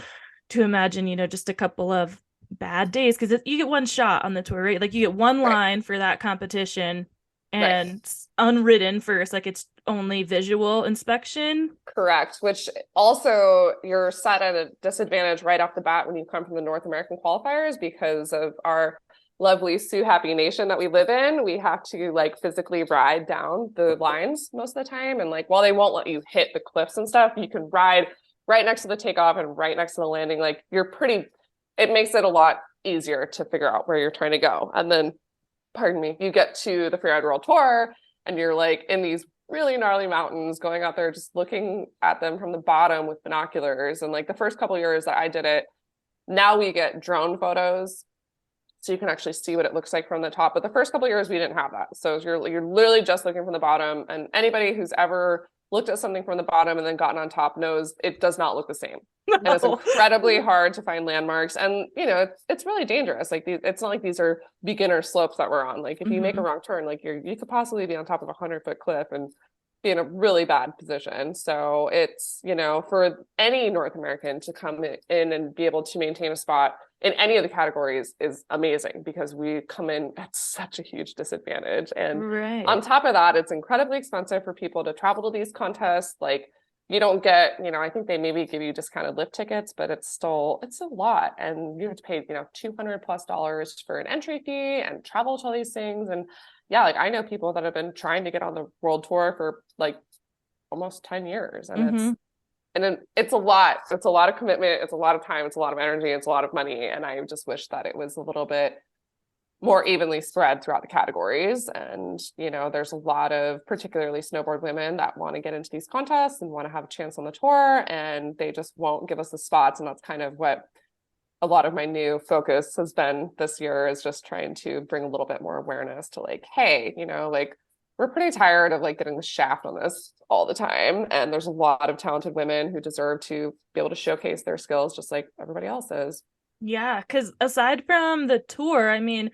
[SPEAKER 1] to imagine, just a couple of bad days, because you get one shot on the tour, right? Like you get one
[SPEAKER 2] Right.
[SPEAKER 1] line for that competition,
[SPEAKER 2] Right.
[SPEAKER 1] and it's unwritten first, like it's only visual inspection.
[SPEAKER 2] Correct, which also you're set at a disadvantage right off the bat when you come from the North American qualifiers, because of our lovely Sioux Happy Nation that we live in. We have to like physically ride down the lines most of the time. And like, while they won't let you hit the cliffs and stuff, you can ride right next to the takeoff and right next to the landing. Like it makes it a lot easier to figure out where you're trying to go. And then, pardon me, you get to the Freeride World Tour and you're like in these really gnarly mountains, going out there just looking at them from the bottom with binoculars. And like the first couple of years that I did it, now we get drone photos, so you can actually see what it looks like from the top. But the first couple of years we didn't have that, so you're literally just looking from the bottom. And anybody who's ever looked at something from the bottom and then gotten on top knows it does not look the same.
[SPEAKER 1] No.
[SPEAKER 2] And it's incredibly hard to find landmarks, and it's really dangerous. Like it's not like these are beginner slopes that we're on. Like if you make a wrong turn, like you could possibly be on top of a 100-foot cliff and be in a really bad position. So it's, for any North American to come in and be able to maintain a spot in any of the categories is amazing, because we come in at such a huge disadvantage. And
[SPEAKER 1] Right.
[SPEAKER 2] on top of that, it's incredibly expensive for people to travel to these contests. Like you don't get, I think they maybe give you discounted lift tickets, but it's a lot. And you have to pay, $200+ for an entry fee and travel to all these things. And yeah, like I know people that have been trying to get on the world tour for like almost 10 years. And it's a lot. It's a lot of commitment. It's a lot of time. It's a lot of energy. It's a lot of money. And I just wish that it was a little bit more evenly spread throughout the categories. And, there's a lot of particularly snowboard women that want to get into these contests and want to have a chance on the tour, and they just won't give us the spots. And that's kind of what a lot of my new focus has been this year, is just trying to bring a little bit more awareness to like, hey, like we're pretty tired of like getting the shaft on this all the time. And there's a lot of talented women who deserve to be able to showcase their skills just like everybody else is.
[SPEAKER 1] Yeah, because aside from the tour, I mean,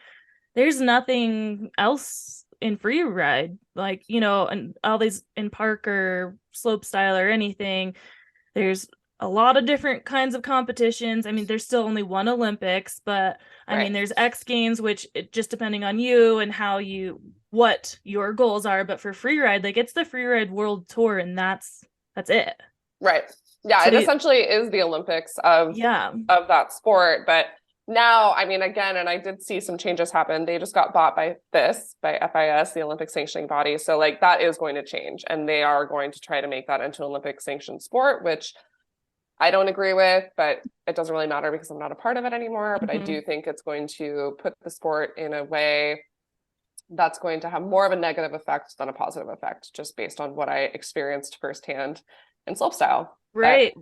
[SPEAKER 1] there's nothing else in Freeride, like, and all these in Park or Slopestyle or anything. There's a lot of different kinds of competitions. I mean, there's still only one Olympics, but I mean, there's X Games, which just depending on you and what your goals are. But for Freeride, like it's the Freeride World Tour, and that's it.
[SPEAKER 2] Right. Yeah,
[SPEAKER 1] So
[SPEAKER 2] it essentially is the Olympics of that sport. But now, I mean, again, and I did see some changes happen. They just got bought by FIS, the Olympic sanctioning body. So like that is going to change, and they are going to try to make that into an Olympic sanctioned sport, which I don't agree with, but it doesn't really matter because I'm not a part of it anymore. But I do think it's going to put the sport in a way that's going to have more of a negative effect than a positive effect, just based on what I experienced firsthand in slopestyle. But
[SPEAKER 1] Right.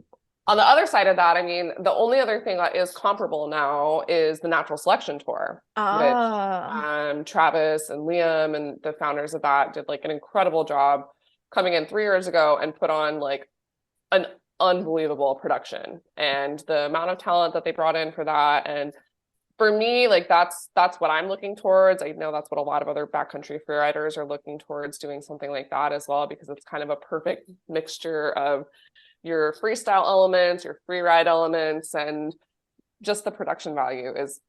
[SPEAKER 2] on the other side of that, I mean, the only other thing that is comparable now is the natural selection tour, which
[SPEAKER 1] Ah.
[SPEAKER 2] Travis and Liam and the founders of that did like an incredible job coming in 3 years ago and put on like an unbelievable production, and the amount of talent that they brought in for that. And for me, like that's what I'm looking towards. I know that's what a lot of other backcountry freeriders are looking towards, doing something like that as well, because it's kind of a perfect mixture of your freestyle elements, your freeride elements, and just the production value is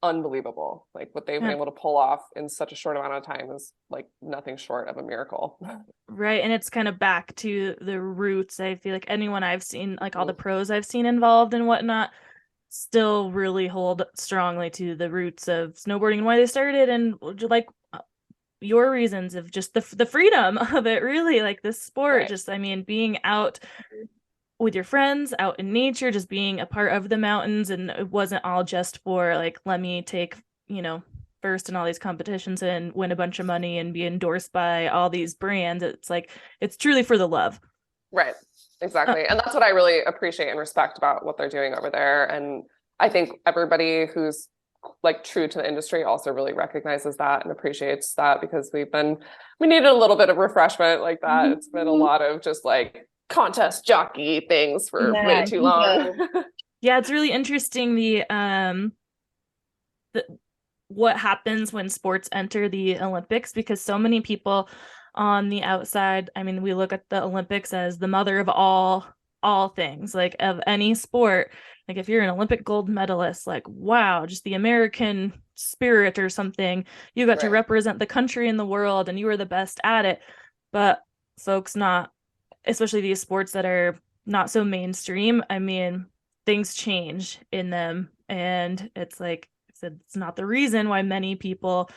[SPEAKER 2] unbelievable. Like what they've been
[SPEAKER 1] Yeah.
[SPEAKER 2] able to pull off in such a short amount of time is like nothing short of a miracle.
[SPEAKER 1] Right. And it's kind of back to the roots. I feel like anyone I've seen, like all the pros I've seen involved and whatnot, still really hold strongly to the roots of snowboarding and why they started, and like your reasons of just the freedom of it, really, like this sport.
[SPEAKER 2] Right.
[SPEAKER 1] Just, I mean, being out with your friends, out in nature, just being a part of the mountains, and it wasn't all just for like, let me take, first in all these competitions and win a bunch of money and be endorsed by all these brands. It's like, it's truly for the love.
[SPEAKER 2] Right.
[SPEAKER 1] Uh,
[SPEAKER 2] Exactly. And that's what I really appreciate and respect about what they're doing over there. And I think everybody who's like true to the industry also really recognizes that and appreciates that, because we needed a little bit of refreshment like that. It's been a lot of just like contest jockey things for way
[SPEAKER 3] Yeah,
[SPEAKER 2] too
[SPEAKER 3] ego.
[SPEAKER 2] long.
[SPEAKER 1] yeah, it's really interesting the what happens when sports enter the Olympics, because so many people on the outside, I mean, we look at the Olympics as the mother of all things, like of any sport. Like if you're an Olympic gold medalist, like wow, just the American spirit or something. You got to
[SPEAKER 2] Right.
[SPEAKER 1] represent the country in the world and you were the best at it. But folks not, especially these sports that are not so mainstream, I mean, things change in them, and it's like I said, it's not the reason why many people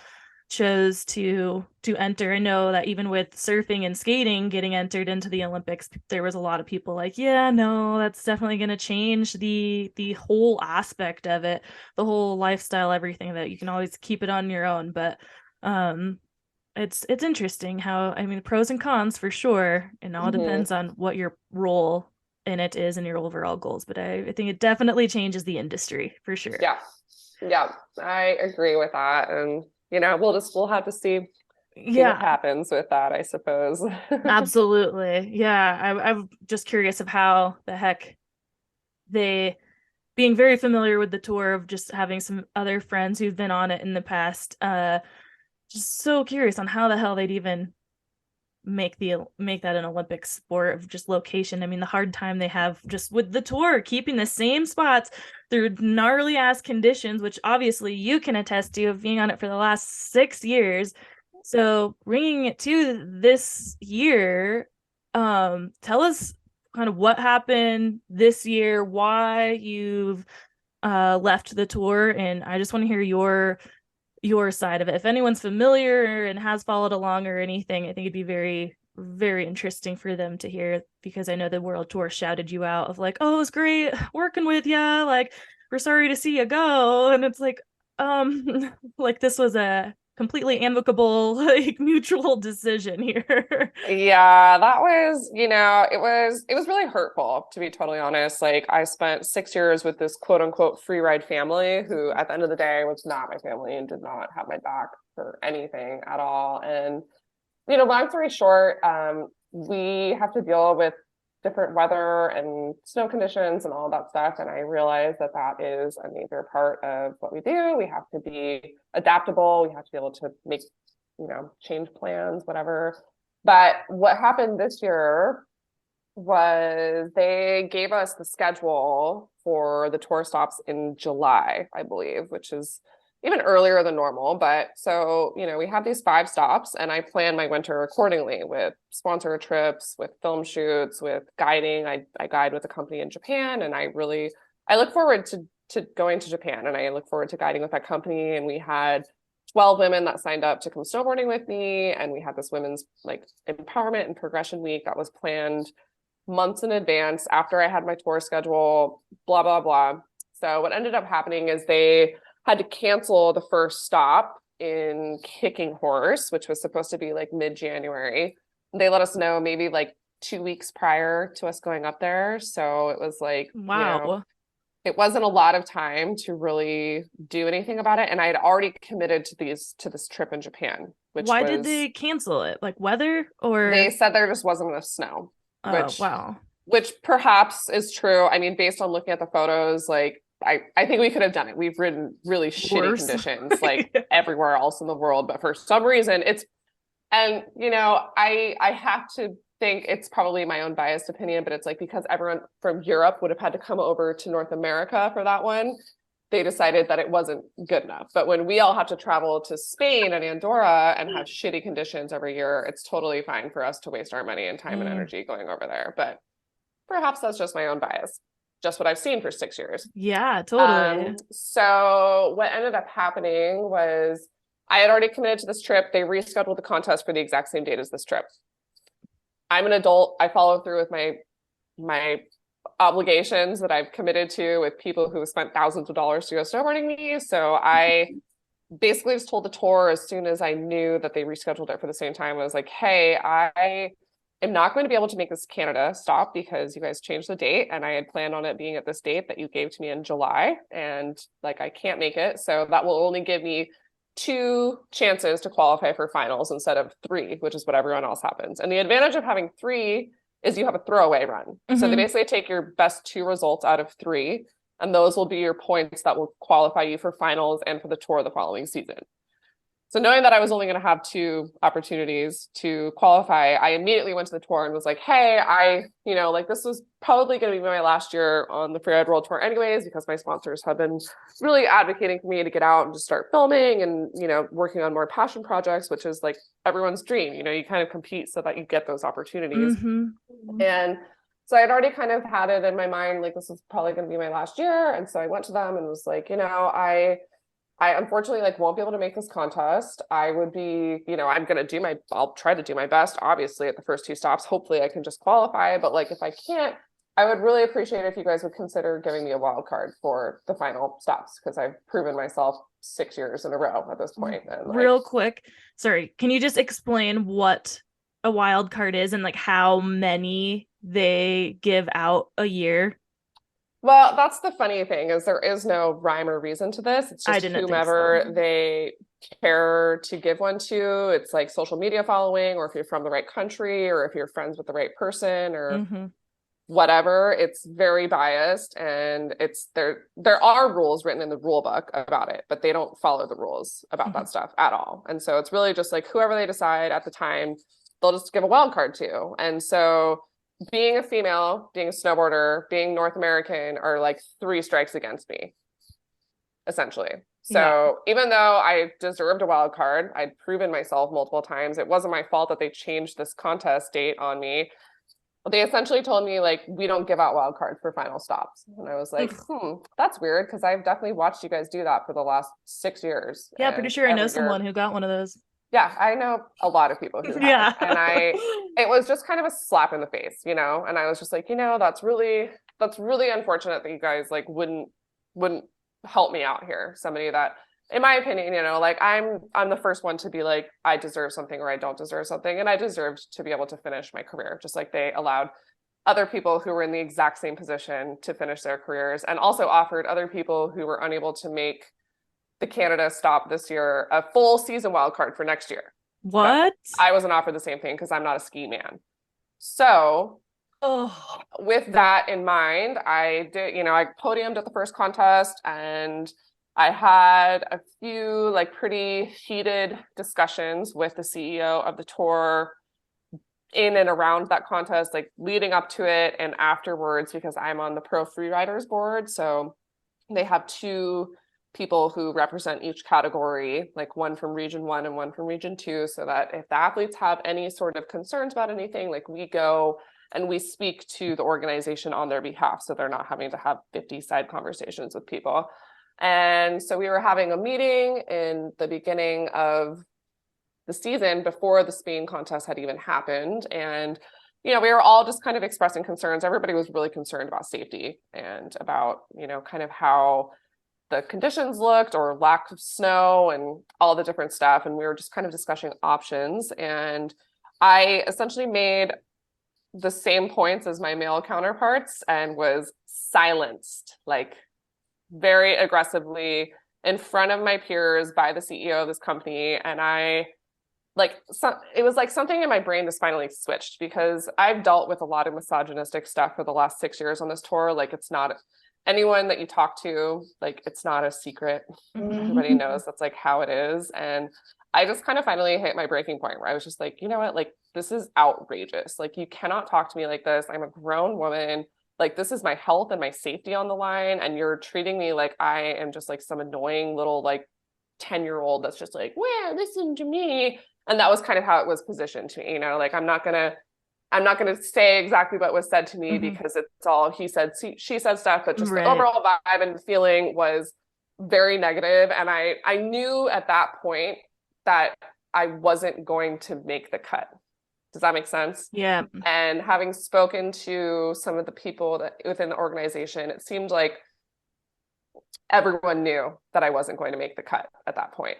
[SPEAKER 1] chose to enter. I know that even with surfing and skating getting entered into the Olympics, there was a lot of people like, yeah, no, that's definitely going to change the whole aspect of it, the whole lifestyle, everything, that you can always keep it on your own. But um it's interesting how, I mean, pros and cons for sure, and all
[SPEAKER 2] Mm-hmm.
[SPEAKER 1] depends on what your role in it is and your overall goals. But I think it definitely changes the industry for sure.
[SPEAKER 2] Yeah. Yeah. I agree with that. And we'll have to see what
[SPEAKER 1] Yeah,
[SPEAKER 2] happens with that, I suppose.
[SPEAKER 1] absolutely. Yeah, I'm just curious of how the heck they, being very familiar with the tour, of just having some other friends who've been on it in the past, just so curious on how the hell they'd even make that an Olympic sport of just location. I mean, the hard time they have just with the tour, keeping the same spots through gnarly ass conditions, which obviously you can attest to of being on it for the last 6 years. So bringing it to this year, tell us kind of what happened this year, why you've left the tour, and I just want to hear your side of it. If anyone's familiar and has followed along or anything, I think it'd be very, very interesting for them to hear, because I know the World Tour shouted you out of like, oh, it was great working with you. Like, we're sorry to see you go. And it's like, like this was a completely amicable, like mutual decision here.
[SPEAKER 2] Yeah, that was, it was really hurtful, to be totally honest. Like I spent 6 years with this quote unquote free ride family who at the end of the day was not my family and did not have my back for anything at all. And, long story short, we have to deal with different weather and snow conditions and all that stuff. And I realized that that is a major part of what we do. We have to be adaptable. We have to be able to make change plans, whatever. But what happened this year was they gave us the schedule for the tour stops in July, I believe, which is even earlier than normal. But so, we have these 5 stops, and I plan my winter accordingly with sponsor trips, with film shoots, with guiding. I guide with a company in Japan, and I look forward to going to Japan, and I look forward to guiding with that company. And we had 12 women that signed up to come snowboarding with me. And we had this women's like empowerment and progression week that was planned months in advance after I had my tour schedule, blah, blah, blah. So what ended up happening is they had to cancel the first stop in Kicking Horse, which was supposed to be like mid-January. They let us know maybe like 2 weeks prior to us going up there. So it was like,
[SPEAKER 1] Wow.
[SPEAKER 2] it wasn't a lot of time to really do anything about it. And I had already committed to this trip in Japan, which
[SPEAKER 1] Why did
[SPEAKER 2] was,
[SPEAKER 1] they cancel it? Like weather or
[SPEAKER 2] they said there just wasn't enough snow,
[SPEAKER 1] oh wow.
[SPEAKER 2] which perhaps is true. I mean, based on looking at the photos, like I think we could have done it. We've ridden really shitty
[SPEAKER 1] Worse.
[SPEAKER 2] conditions like everywhere else in the world, but for some reason and I have to think it's probably my own biased opinion, but it's like because everyone from Europe would have had to come over to North America for that one, they decided that it wasn't good enough. But when we all have to travel to Spain and Andorra and have shitty conditions every year, it's totally fine for us to waste our money and time and energy going over there. But perhaps that's just my own bias, just what I've seen for 6 years.
[SPEAKER 1] Yeah, totally.
[SPEAKER 2] So what ended up happening was I had already committed to this trip. They rescheduled the contest for the exact same date as this trip. I'm an adult. I followed through with my obligations that I've committed to with people who have spent thousands of dollars to go snowboarding me. So I basically just told the tour as soon as I knew that they rescheduled it for the same time. I was like, hey, I am not going to be able to make this Canada stop because you guys changed the date. And I had planned on it being at this date that you gave to me in July. And like, I can't make it. So that will only give me 2 chances to qualify for finals instead of 3, which is what everyone else happens. And the advantage of having 3 is you have a throwaway run. So they basically take your best 2 results out of 3, and those will be your points that will qualify you for finals and for the tour the following season. So knowing that I was only going to have 2 opportunities to qualify, I immediately went to the tour and was like, hey, this was probably going to be my last year on the Freeride World Tour anyways, because my sponsors have been really advocating for me to get out and just start filming and, working on more passion projects, which is like everyone's dream. You kind of compete so that you get those opportunities. And so I'd already kind of had it in my mind, like, this is probably going to be my last year. And so I went to them and was like, I unfortunately won't be able to make this contest. I would be, I'll try to do my best, obviously, at the first 2 stops. Hopefully I can just qualify. But if I can't, I would really appreciate it if you guys would consider giving me a wild card for the final stops, because I've proven myself 6 years in a row at this point. And
[SPEAKER 1] real quick, sorry, can you just explain what a wild card is and how many they give out a year?
[SPEAKER 2] Well, that's the funny thing, is there is no rhyme or reason to this. It's just whomever they care to give one to. It's like social media following, or if you're from the right country, or if you're friends with the right person, or whatever. It's very biased, and there are rules written in the rule book about it, but they don't follow the rules about that stuff at all. And so it's really just whoever they decide at the time, they'll just give a wild card to. And so being a female, being a snowboarder, being North American are 3 strikes against me, essentially. So even though I deserved a wild card, I'd proven myself multiple times. It wasn't my fault that they changed this contest date on me. They essentially told me, we don't give out wild cards for final stops. And I was like, that's weird, because I've definitely watched you guys do that for the last 6 years.
[SPEAKER 1] Yeah, pretty sure I know someone who got one of those.
[SPEAKER 2] Yeah, I know a lot of people who have.
[SPEAKER 1] Yeah.
[SPEAKER 2] And it was just kind of a slap in the face, and I was just like, that's really unfortunate that you guys wouldn't help me out here. Somebody that, in my opinion, I'm the first one to be like, I deserve something or I don't deserve something. And I deserved to be able to finish my career, just like they allowed other people who were in the exact same position to finish their careers, and also offered other people who were unable to make the Canada stop this year a full season wildcard for next year.
[SPEAKER 1] What?
[SPEAKER 2] But I wasn't offered the same thing because I'm not a ski man. So with that in mind, I did, I podiumed at the first contest, and I had a few pretty heated discussions with the CEO of the tour in and around that contest, leading up to it and afterwards, because I'm on the Pro Freeriders board. So they have 2 people who represent each category, one from region 1 and one from region 2, so that if the athletes have any sort of concerns about anything, we go and we speak to the organization on their behalf, so they're not having to have 50 side conversations with people. And so we were having a meeting in the beginning of the season before the Spain contest had even happened, and we were all just kind of expressing concerns. Everybody was really concerned about safety and about kind of how the conditions looked, or lack of snow and all the different stuff. And we were just kind of discussing options. And I essentially made the same points as my male counterparts and was silenced, like very aggressively in front of my peers by the CEO of this company. And it was like something in my brain just finally switched, because I've dealt with a lot of misogynistic stuff for the last 6 years on this tour. Like, it's not anyone that you talk to, like, it's not a secret. Everybody knows that's like how it is. And I just kind of finally hit my breaking point where I was just like, you know what, like, this is outrageous. Like, you cannot talk to me like this. I'm a grown woman. Like, this is my health and my safety on the line. And you're treating me like I am just like some annoying little like 10-year-old that's just like, well, listen to me. And that was kind of how it was positioned to me, you know, like, I'm not gonna say exactly what was said to me because it's all he said, she said stuff, but just the overall vibe and the feeling was very negative. And I knew at that point that I wasn't going to make the cut. Does that make sense?
[SPEAKER 1] Yeah.
[SPEAKER 2] And having spoken to some of the people that within the organization, it seemed like everyone knew that I wasn't going to make the cut at that point.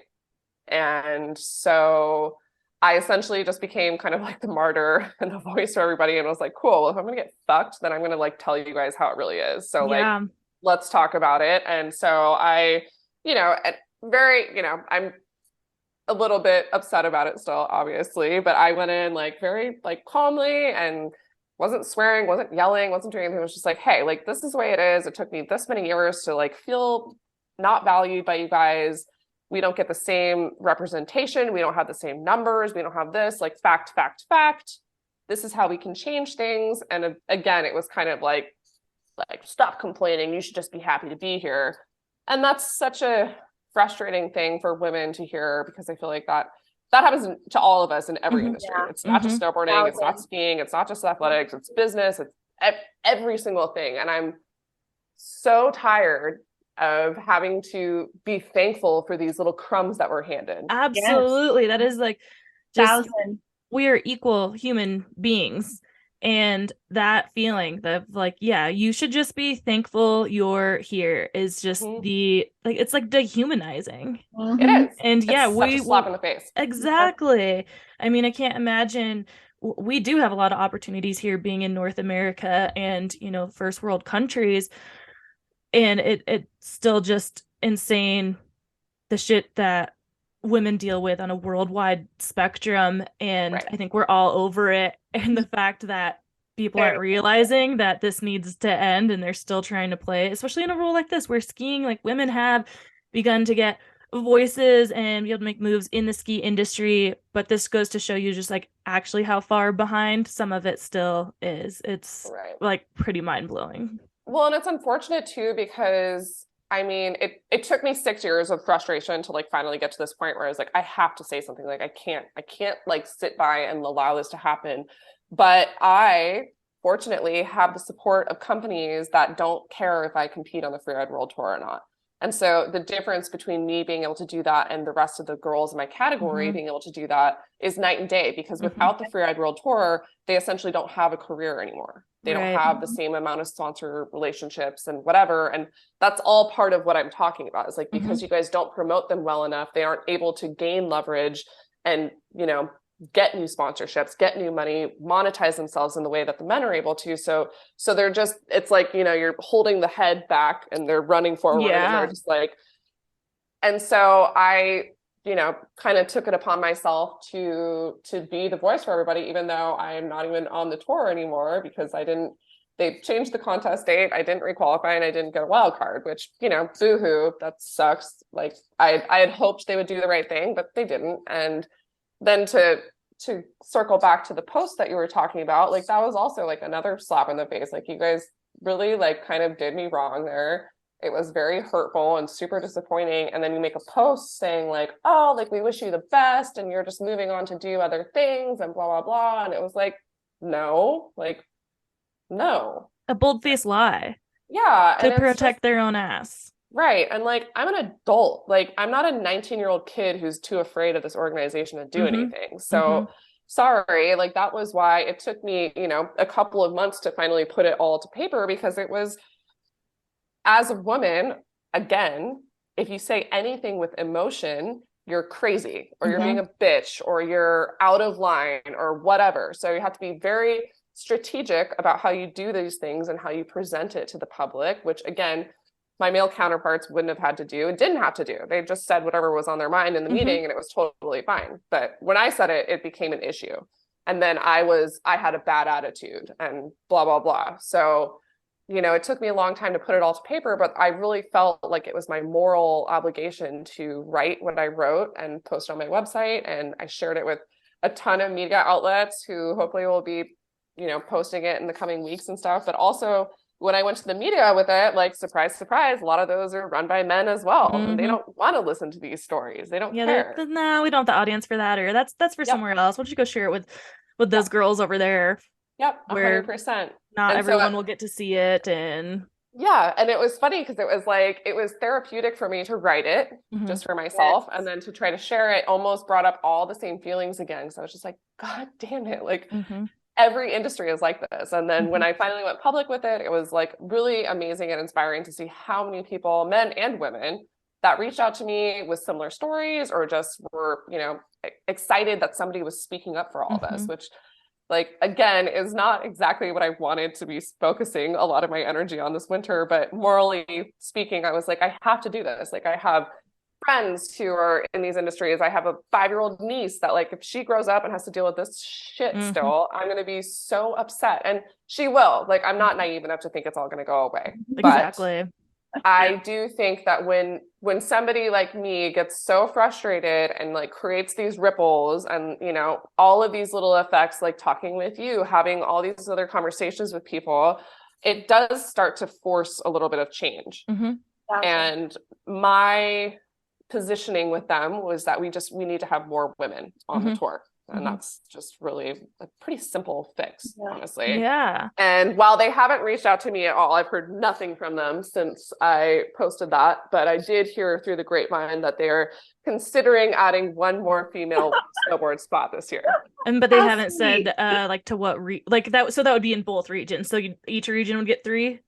[SPEAKER 2] And so I essentially just became kind of like the martyr and the voice for everybody. And I was like, cool, well, if I'm going to get fucked, then I'm going to like tell you guys how it really is. So like, let's talk about it. And so I, I'm a little bit upset about it still, obviously, but I went in like very like calmly and wasn't swearing, wasn't yelling, wasn't doing anything. It was just like, hey, like, this is the way it is. It took me this many years to like feel not valued by you guys. We don't get the same representation. We don't have the same numbers. We don't have this, like, fact. This is how we can change things. And again, it was kind of like, stop complaining. You should just be happy to be here. And that's such a frustrating thing for women to hear, because I feel like that happens to all of us in every industry. It's not just snowboarding. It's not skiing. It's not just athletics. It's business. It's every single thing. And I'm so tired of having to be thankful for these little crumbs that we're handed.
[SPEAKER 1] Absolutely. That is like, just, we are equal human beings. And that feeling of like, yeah, you should just be thankful you're here is just it's like dehumanizing.
[SPEAKER 2] It is.
[SPEAKER 1] And
[SPEAKER 2] it's such a slap in the face.
[SPEAKER 1] Exactly. I mean, I can't imagine. We do have a lot of opportunities here being in North America and, first world countries. And it's still just insane, the shit that women deal with on a worldwide spectrum. And I think we're all over it. And the fact that people aren't realizing that this needs to end and they're still trying to play, especially in a role like this where skiing, like, women have begun to get voices and be able to make moves in the ski industry. But this goes to show you just like actually how far behind some of it still is. It's like pretty mind blowing.
[SPEAKER 2] Well, and it's unfortunate too, because I mean, it took me 6 years of frustration to like finally get to this point where I was like, I have to say something. Like, I can't like sit by and allow this to happen. But I fortunately have the support of companies that don't care if I compete on the Freeride World Tour or not. And so the difference between me being able to do that and the rest of the girls in my category being able to do that is night and day, because without the Freeride World Tour, they essentially don't have a career anymore. They don't have the same amount of sponsor relationships and whatever. And that's all part of what I'm talking about, is like, because you guys don't promote them well enough, they aren't able to gain leverage and, get new sponsorships, get new money, monetize themselves in the way that the men are able to. So they're just, it's like, you're holding the head back and they're running forward and they're just like, and so I, kind of took it upon myself to be the voice for everybody, even though I am not even on the tour anymore, because they changed the contest date. I didn't requalify and I didn't get a wild card, which, boo-hoo, that sucks. Like, I had hoped they would do the right thing, but they didn't. And then to circle back to the post that you were talking about, like, that was also like another slap in the face. Like, you guys really like kind of did me wrong there. It was very hurtful and super disappointing. And then you make a post saying like, oh, like, we wish you the best and you're just moving on to do other things and blah, blah, blah. And it was like, no.
[SPEAKER 1] A bold-faced lie.
[SPEAKER 2] Yeah.
[SPEAKER 1] To protect their own ass.
[SPEAKER 2] Right. And like, I'm an adult. Like, I'm not a 19-year-old kid who's too afraid of this organization to do anything. So sorry, like, that was why it took me, a couple of months to finally put it all to paper, because it was, as a woman, again, if you say anything with emotion, you're crazy or you're
[SPEAKER 1] Mhm.
[SPEAKER 2] being a bitch or you're out of line or whatever. So you have to be very strategic about how you do these things and how you present it to the public, which again, my male counterparts wouldn't have had to do and didn't have to do. They just said whatever was on their mind in the
[SPEAKER 1] Mhm.
[SPEAKER 2] meeting and it was totally fine. But when I said it, it became an issue. And then I had a bad attitude and blah, blah, blah. So, you know, it took me a long time to put it all to paper, but I really felt like it was my moral obligation to write what I wrote and post on my website. And I shared it with a ton of media outlets who hopefully will be, you know, posting it in the coming weeks and stuff. But also when I went to the media with it, like, surprise, surprise, a lot of those are run by men as well. And they
[SPEAKER 1] Mhm.
[SPEAKER 2] don't want to listen to these stories. They don't
[SPEAKER 1] Yeah, they're
[SPEAKER 2] care.
[SPEAKER 1] like, no, we don't have the audience for that, or that's for
[SPEAKER 2] Yep.
[SPEAKER 1] somewhere else. Why don't you go share it with those
[SPEAKER 2] Yep.
[SPEAKER 1] girls over there
[SPEAKER 2] Yep.
[SPEAKER 1] where
[SPEAKER 2] 100%.
[SPEAKER 1] not
[SPEAKER 2] And so
[SPEAKER 1] everyone will get to see it. And
[SPEAKER 2] yeah, and it was funny because it was like it was therapeutic for me to write it
[SPEAKER 1] Mhm.
[SPEAKER 2] just for myself,
[SPEAKER 3] Yes.
[SPEAKER 2] and then to try to share it almost brought up all the same feelings again. So I was just like, God damn it, like
[SPEAKER 1] Mhm.
[SPEAKER 2] every industry is like this. And then when
[SPEAKER 1] Mhm.
[SPEAKER 2] I finally went public with it, it was like really amazing and inspiring to see how many people, men and women, that reached out to me with similar stories or just were, you know, excited that somebody was speaking up for all this,
[SPEAKER 1] Mhm.
[SPEAKER 2] which like again is not exactly what I wanted to be focusing a lot of my energy on this winter, but morally speaking, I was like, I have to do this. Like I have friends who are in these industries. I have a 5-year-old niece that like if she grows up and has to deal with this shit
[SPEAKER 1] Mhm.
[SPEAKER 2] still, I'm going to be so upset. And she will. Like I'm not naive enough to think it's all going to go away. But
[SPEAKER 1] Exactly.
[SPEAKER 2] I do think that when somebody like me gets so frustrated and like creates these ripples and you know all of these little effects, like talking with you, having all these other conversations with people, it does start to force a little bit of change.
[SPEAKER 1] Mhm.
[SPEAKER 2] And my positioning with them was that we need to have more women on the
[SPEAKER 1] Mhm.
[SPEAKER 2] tour. And
[SPEAKER 1] Mhm.
[SPEAKER 2] that's just really a pretty simple fix,
[SPEAKER 3] Yeah.
[SPEAKER 2] honestly.
[SPEAKER 1] Yeah.
[SPEAKER 2] And while they haven't reached out to me at all, I've heard nothing from them since I posted that. But I did hear through the grapevine that they're considering adding one more female snowboard spot this year.
[SPEAKER 1] But they
[SPEAKER 3] How
[SPEAKER 1] haven't said
[SPEAKER 3] sweet.
[SPEAKER 1] like to what like that, so that would be in both regions. So each region would get 3,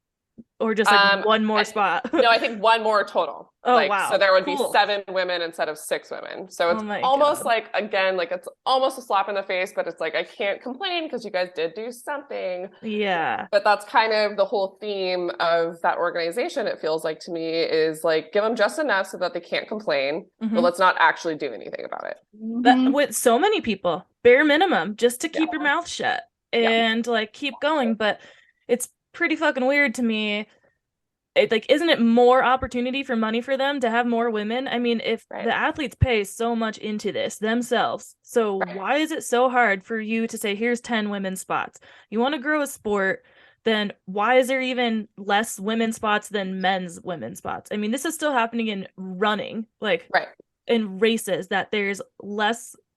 [SPEAKER 1] or just like one more spot.
[SPEAKER 2] No, I think one more total.
[SPEAKER 1] Oh
[SPEAKER 2] Like, so
[SPEAKER 1] wow.
[SPEAKER 2] there would be
[SPEAKER 1] Cool.
[SPEAKER 2] 7 women instead of 6 women. So
[SPEAKER 1] Oh
[SPEAKER 2] it's
[SPEAKER 1] my
[SPEAKER 2] almost
[SPEAKER 1] God.
[SPEAKER 2] like, again, like it's almost a slap in the face, but it's like, I can't complain because you guys did do something.
[SPEAKER 1] Yeah.
[SPEAKER 2] But that's kind of the whole theme of that organization, it feels like to me, is like, give them just enough so that they can't complain, but
[SPEAKER 1] Mhm.
[SPEAKER 2] let's not actually do anything about it.
[SPEAKER 1] That
[SPEAKER 3] Mhm.
[SPEAKER 1] with so many people, bare minimum, just to
[SPEAKER 2] Yeah.
[SPEAKER 1] keep your mouth shut
[SPEAKER 2] Yeah.
[SPEAKER 1] and like keep going. But it's pretty fucking weird to me. Like, isn't it more opportunity for money for them to have more women? I mean, if
[SPEAKER 2] Right.
[SPEAKER 1] the athletes pay so much into this themselves, so
[SPEAKER 2] Right.
[SPEAKER 1] why is it so hard for you to say, here's 10 women's spots? You want to grow a sport, then why is there even less women's spots than men's women's spots? I mean, this is still happening in running, like
[SPEAKER 2] Right.
[SPEAKER 1] in races, that there's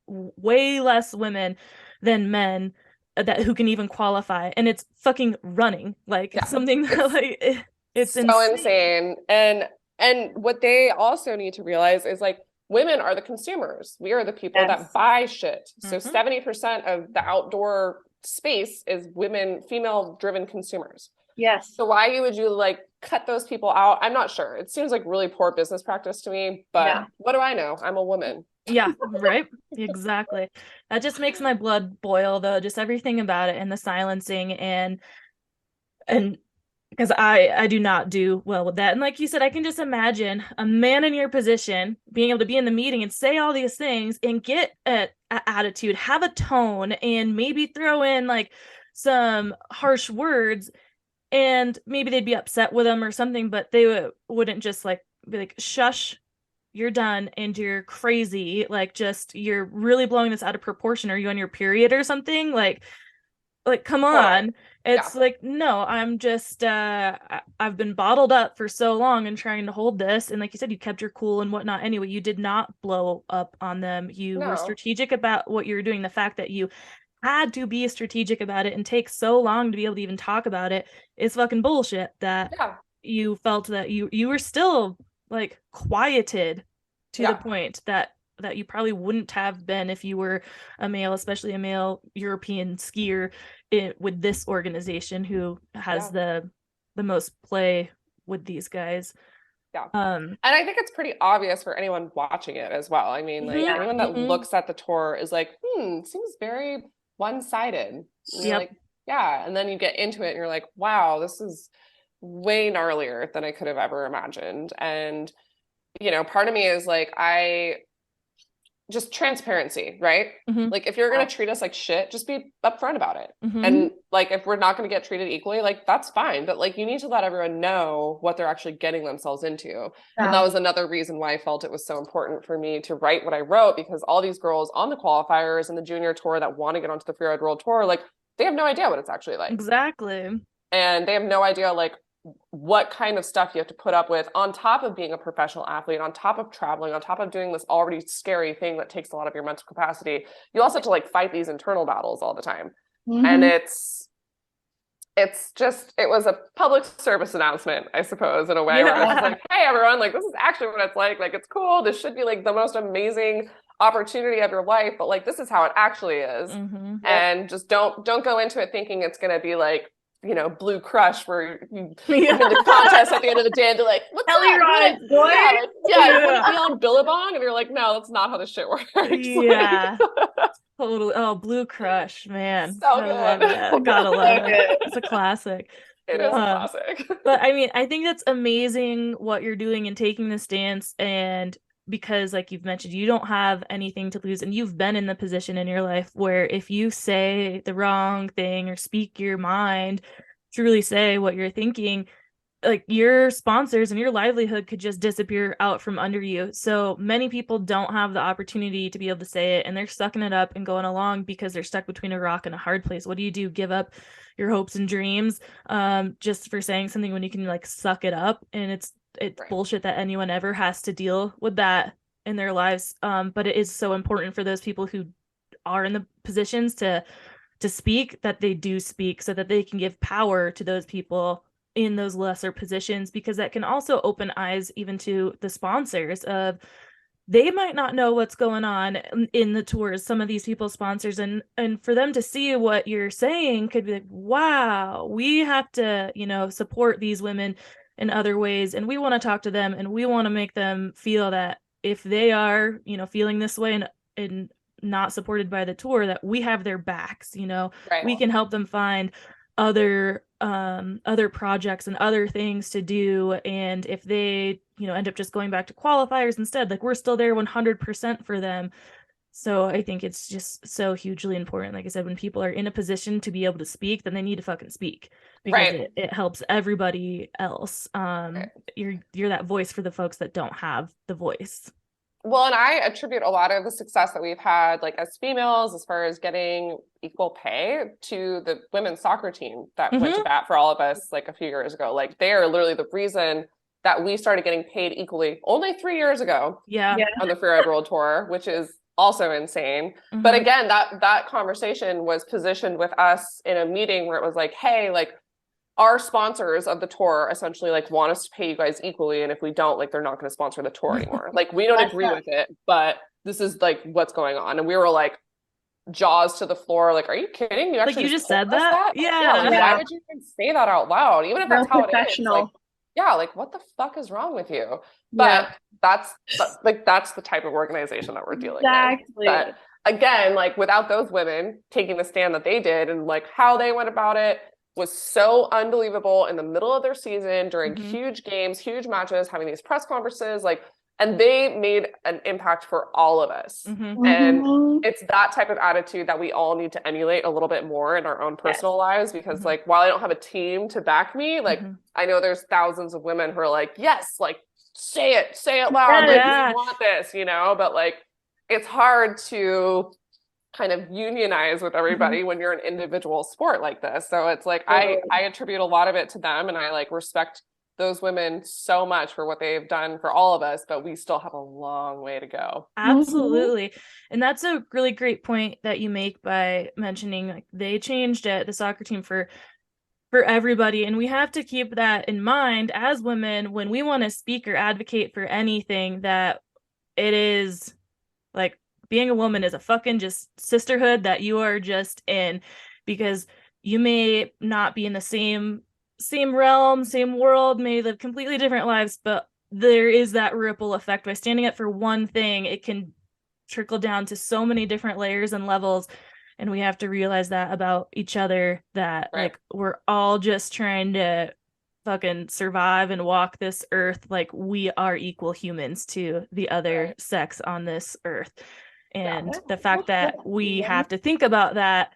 [SPEAKER 1] way less women than men that who can even qualify, and it's fucking running, like
[SPEAKER 2] Yeah.
[SPEAKER 1] something that
[SPEAKER 2] It's
[SPEAKER 1] it's
[SPEAKER 2] so
[SPEAKER 1] insane.
[SPEAKER 2] insane. And what they also need to realize is like women are the consumers. We are the people
[SPEAKER 3] Yes.
[SPEAKER 2] that buy shit. So
[SPEAKER 1] Mhm.
[SPEAKER 2] 70% of the outdoor space is women, female driven consumers.
[SPEAKER 3] Yes.
[SPEAKER 2] So why would you like cut those people out? I'm not sure. It seems like really poor business practice to me, but
[SPEAKER 3] Yeah.
[SPEAKER 2] what do I know? I'm a woman.
[SPEAKER 1] Yeah, right. Exactly. That just makes my blood boil, though, just everything about it, and the silencing, and because I do not do well with that. And like you said, I can just imagine a man in your position being able to be in the meeting and say all these things and get a attitude, have a tone, and maybe throw in like some harsh words, and maybe they'd be upset with them or something, but they wouldn't just like be like, shush, you're done and you're crazy, like just you're really blowing this out of proportion. Are you on your period or something? Like come
[SPEAKER 2] Totally.
[SPEAKER 1] on.
[SPEAKER 2] Yeah.
[SPEAKER 1] It's like, no, I'm just I've been bottled up for so long and trying to hold this, and like you said, you kept your cool and whatnot anyway. You did not blow up on them. You were
[SPEAKER 2] No.
[SPEAKER 1] strategic about what you were doing. The fact that you had to be strategic about it and take so long to be able to even talk about it is fucking bullshit. That
[SPEAKER 2] Yeah.
[SPEAKER 1] you felt that you were still like quieted to the
[SPEAKER 2] Yeah.
[SPEAKER 1] point that you probably wouldn't have been if you were a male, especially a male European skier with this organization who has
[SPEAKER 2] Yeah.
[SPEAKER 1] the most play with these guys.
[SPEAKER 2] Yeah.
[SPEAKER 1] Um,
[SPEAKER 2] And I think it's pretty obvious for anyone watching it as well. I mean, like anyone that looks at the tour is like, seems very one-sided. And you're
[SPEAKER 1] Yep.
[SPEAKER 2] like, yeah. And then you get into it and you're like, wow, this is way gnarlier than I could have ever imagined. And, part of me is like, just transparency, right? Like if you're going to treat us like shit, just be upfront about it. And like if we're not going to get treated equally, like that's fine, but like you need to let everyone know what they're actually getting themselves into. And that was another reason why I felt it was so important for me to write what I wrote, because all these girls on the qualifiers and the junior tour that want to get onto the Freeride World Tour, like they have no idea what it's actually like.
[SPEAKER 1] Exactly.
[SPEAKER 2] And they have no idea like what kind of stuff you have to put up with on top of being a professional athlete, on top of traveling, on top of doing this already scary thing that takes a lot of your mental capacity. You also have to like fight these internal battles all the time. And it was a public service announcement, I suppose, in a way, where it's like, hey everyone, like this is actually what it's like it's cool. This should be like the most amazing opportunity of your life, but like this is how it actually is. And just don't go into it thinking it's going to be like, Blue Crush, where you win the contest at the end of the day and they're like, what's
[SPEAKER 3] Ellie
[SPEAKER 2] that?
[SPEAKER 3] Rod, boy.
[SPEAKER 2] Yeah, be on Billabong, and you're like, no, that's not how this shit works.
[SPEAKER 1] Yeah. Totally. Oh, Blue Crush, man.
[SPEAKER 2] So
[SPEAKER 1] I love
[SPEAKER 2] good.
[SPEAKER 1] it. Gotta love it. It's a classic.
[SPEAKER 2] It is a classic.
[SPEAKER 1] But I mean, I think that's amazing what you're doing and taking the stance, and because like you've mentioned, you don't have anything to lose, and you've been in the position in your life where if you say the wrong thing or speak your mind, truly say what you're thinking, like your sponsors and your livelihood could just disappear out from under you. So many people don't have the opportunity to be able to say it, and they're sucking it up and going along because they're stuck between a rock and a hard place. What do? Give up your hopes and dreams just for saying something when you can like suck it up? And it's right. Bullshit that anyone ever has to deal with that in their lives. But it is so important for those people who are in the positions to speak, that they do speak, so that they can give power to those people in those lesser positions, because that can also open eyes even to the sponsors of, they might not know what's going on in the tours, some of these people's sponsors, and for them to see what you're saying could be like, wow, we have to support these women in other ways, and we want to talk to them, and we want to make them feel that if they are feeling this way and not supported by the tour, that we have their backs. Right. We can help them find other projects and other things to do, and if they end up just going back to qualifiers instead, like we're still there 100% for them. So I think it's just so hugely important, like I said, when people are in a position to be able to speak, then they need to fucking speak, because right. it helps everybody else. Right. You're that voice for the folks that don't have the voice.
[SPEAKER 2] Well, and I attribute a lot of the success that we've had, like as females, as far as getting equal pay, to the women's soccer team that went to bat for all of us like a few years ago. Like they are literally the reason that we started getting paid equally only 3 years ago.
[SPEAKER 1] Yeah.
[SPEAKER 2] On the Freeride World Tour, which is also insane. But again, that conversation was positioned with us in a meeting where it was like, hey, like our sponsors of the tour essentially like want us to pay you guys equally, and if we don't, like they're not going to sponsor the tour anymore. Like we don't agree with it, but this is like what's going on. And we were like jaws to the floor, like, are you kidding? You actually
[SPEAKER 1] like you just said that?
[SPEAKER 2] Yeah. Like, why would you even say that out loud, even if that's how it is? Like, yeah, like what the fuck is wrong with you? But that's the type of organization that we're dealing with. But again, like without those women taking the stand that they did, and like how they went about it was so unbelievable in the middle of their season during huge games, huge matches, having these press conferences, like, and they made an impact for all of us. And it's that type of attitude that we all need to emulate a little bit more in our own personal lives, because like, while I don't have a team to back me, like I know there's thousands of women who are like, yes, like say it loud, like we want this, but like, it's hard to kind of unionize with everybody when you're an individual sport like this. So it's like, I attribute a lot of it to them, and I like respect those women so much for what they've done for all of us, but we still have a long way to go.
[SPEAKER 1] Absolutely. And that's a really great point that you make by mentioning like they changed it, the soccer team, for everybody. And we have to keep that in mind as women when we want to speak or advocate for anything, that it is like, being a woman is a fucking just sisterhood that you are just in, because you may not be in the same realm, same world, may live completely different lives, but there is that ripple effect. By standing up for one thing, it can trickle down to so many different layers and levels. And we have to realize that about each other, that
[SPEAKER 2] Right.
[SPEAKER 1] like we're all just trying to fucking survive and walk this earth like we are equal humans to the other
[SPEAKER 2] Right.
[SPEAKER 1] sex on this earth. And
[SPEAKER 2] Yeah.
[SPEAKER 1] the fact that we have to think about that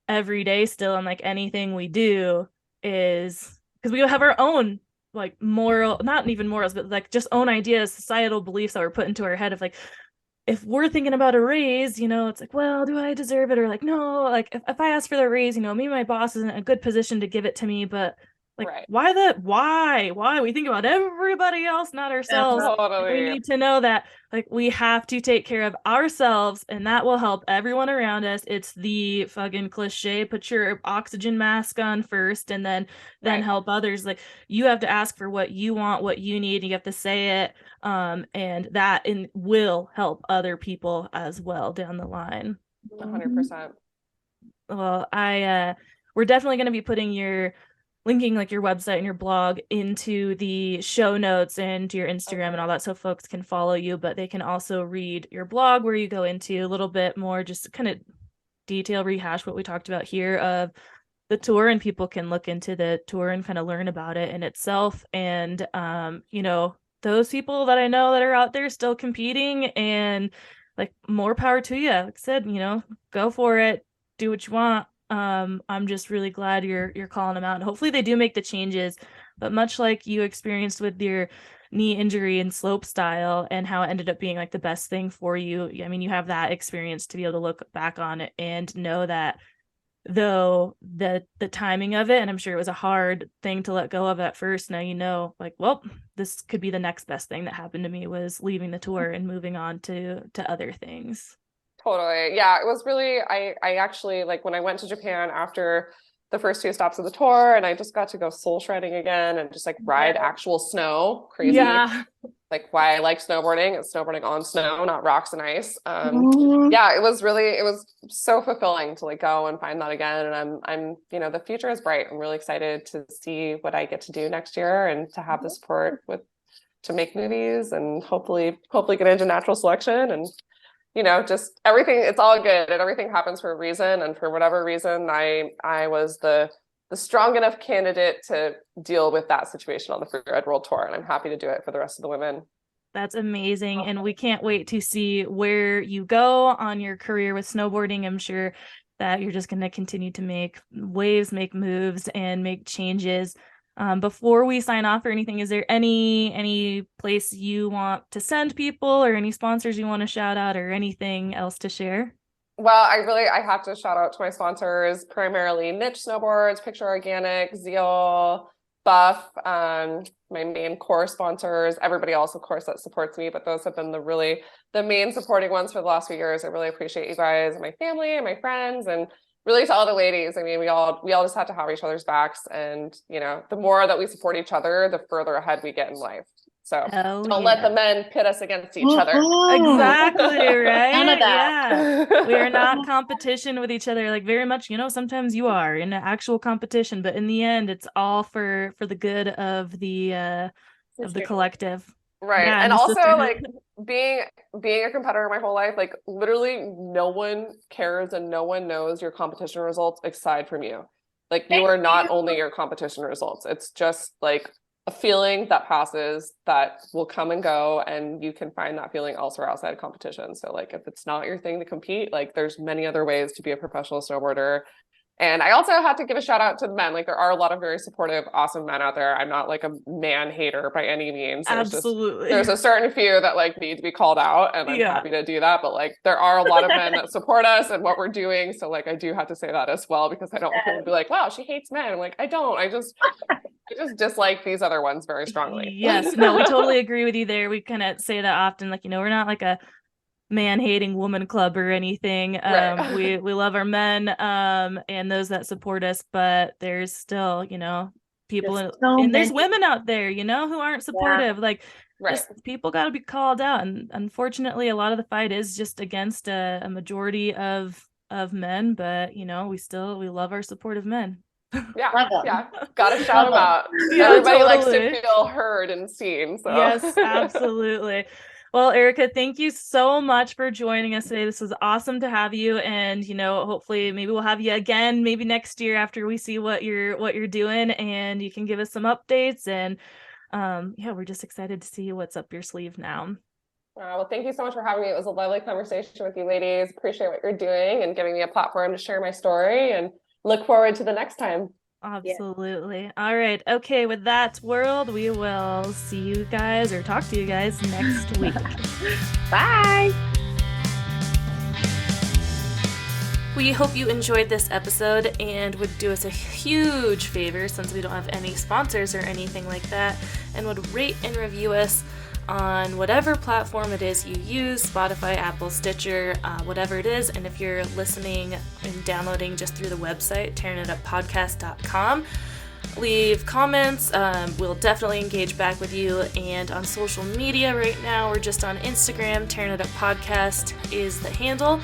[SPEAKER 1] every day still, and like anything we do, is because we have our own like moral, not even morals, but like just own ideas, societal beliefs that were put into our head of like, if we're thinking about a raise, it's like, well, do I deserve it? Or like, no, like if I ask for the raise, me and my boss is in a good position to give it to me, but like,
[SPEAKER 2] Right.
[SPEAKER 1] why we think about everybody else, not ourselves.
[SPEAKER 2] Totally.
[SPEAKER 1] We need to know that like we have to take care of ourselves, and that will help everyone around us. It's the fucking cliche, put your oxygen mask on first and then
[SPEAKER 2] Right.
[SPEAKER 1] help others. Like, you have to ask for what you want, what you need, you have to say it, and that will help other people as well down the line.
[SPEAKER 2] 100%.
[SPEAKER 1] Well, we're definitely going to be linking like your website and your blog into the show notes and to your Instagram and all that, so folks can follow you, but they can also read your blog where you go into a little bit more, just kind of detail, rehash what we talked about here of the tour, and people can look into the tour and kind of learn about it in itself. And those people that I know that are out there still competing, and like, more power to you. Like I said, go for it, do what you want. I'm just really glad you're calling them out, and hopefully they do make the changes. But much like you experienced with your knee injury and Slopestyle and how it ended up being like the best thing for you, I mean, you have that experience to be able to look back on it and know that, though the timing of it, and I'm sure it was a hard thing to let go of at first, now like, well, this could be the next best thing that happened to me, was leaving the tour and moving on to other things.
[SPEAKER 2] Totally. Yeah, it was really, I actually, like, when I went to Japan after the first 2 stops of the tour, and I just got to go soul shredding again and just like ride actual snow. Crazy.
[SPEAKER 1] Yeah.
[SPEAKER 2] Like, why I like snowboarding. It's snowboarding on snow, not rocks and ice.
[SPEAKER 3] Mhm.
[SPEAKER 2] Yeah, it was so fulfilling to like go and find that again. And I'm the future is bright. I'm really excited to see what I get to do next year, and to have the support to make movies, and hopefully get into natural selection, and just everything. It's all good, and everything happens for a reason. And for whatever reason, I was the strong enough candidate to deal with that situation on the Freeride World Tour, and I'm happy to do it for the rest of the women.
[SPEAKER 1] That's amazing. And we can't wait to see where you go on your career with snowboarding. I'm sure that you're just going to continue to make waves, make moves, and make changes. Before we sign off or anything, is there any place you want to send people, or any sponsors you want to shout out, or anything else to share?
[SPEAKER 2] Well, I have to shout out to my sponsors, primarily Mitch Snowboards, Picture Organic, Zeal, Buff, my main core sponsors, everybody else, of course, that supports me, but those have been the main supporting ones for the last few years. I really appreciate you guys, and my family and my friends, and really to all the ladies. I mean, we all just have to have each other's backs, and the more that we support each other, the further ahead we get in life. So don't let the men pit us against each other.
[SPEAKER 1] Exactly, right?
[SPEAKER 3] None of that.
[SPEAKER 1] Yeah. We are not competition with each other. Like, very much, sometimes you are in an actual competition, but in the end, it's all for the good of the collective.
[SPEAKER 2] Right.
[SPEAKER 1] Yeah,
[SPEAKER 2] and
[SPEAKER 1] the
[SPEAKER 2] also,
[SPEAKER 1] sisterhood.
[SPEAKER 2] like, being a competitor my whole life, like, literally no one cares and no one knows your competition results aside from you. Like, you are not only your competition results. It's just like a feeling that passes, that will come and go, and you can find that feeling elsewhere outside of competition. So like, if it's not your thing to compete, like, there's many other ways to be a professional snowboarder. And I also have to give a shout out to the men. Like, there are a lot of very supportive, awesome men out there. I'm not like a man hater by any means.
[SPEAKER 1] Absolutely.
[SPEAKER 2] There's a certain few that like need to be called out, and I'm happy to do that. But like, there are a lot of men that support us and what we're doing. So like, I do have to say that as well, because I don't want people to be like, wow, she hates men. I'm like, I don't. I just dislike these other ones very strongly.
[SPEAKER 1] Yes, no, we totally agree with you there. We kind of say that often, like, we're not like a man-hating woman club or anything.
[SPEAKER 2] Right.
[SPEAKER 1] We love our men, and those that support us, but there's still, people and there's women out there, who aren't supportive. Like, just people got to be called out, and unfortunately, a lot of the fight is just against a majority of men. But we love our supportive men.
[SPEAKER 2] Yeah,
[SPEAKER 3] Love 'em.
[SPEAKER 2] yeah. Gotta shout them out.
[SPEAKER 1] Yeah,
[SPEAKER 2] Everybody likes to
[SPEAKER 1] totally.
[SPEAKER 2] feel heard and seen. So
[SPEAKER 1] Yes, absolutely. Well, Erika, thank you so much for joining us today. This was awesome to have you, and hopefully maybe we'll have you again maybe next year after we see what you're doing, and you can give us some updates. And yeah, we're just excited to see what's up your sleeve now.
[SPEAKER 2] Well, thank you so much for having me. It was a lovely conversation with you ladies. Appreciate what you're doing and giving me a platform to share my story, and look forward to the next time.
[SPEAKER 1] Absolutely. All right. Okay, with that, world, we will see you guys or talk to you guys next week.
[SPEAKER 3] Bye.
[SPEAKER 1] We hope you enjoyed this episode and would do us a huge favor, since we don't have any sponsors or anything like that, and would rate and review us on whatever platform it is you use, Spotify, Apple, Stitcher, whatever it is. And if you're listening and downloading just through the website, tearingituppodcast.com, leave comments. We'll definitely engage back with you. And on social media right now, we're just on Instagram. Tearing It Up Podcast is the handle.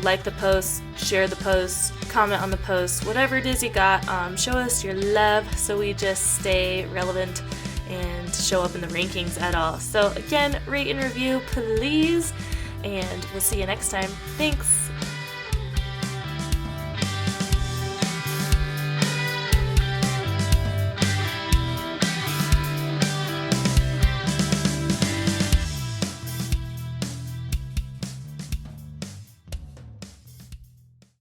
[SPEAKER 1] Like the post, share the post, comment on the post, whatever it is you got. Show us your love so we just stay relevant and show up in the rankings at all. So again, rate and review, please. And we'll see you next time. Thanks.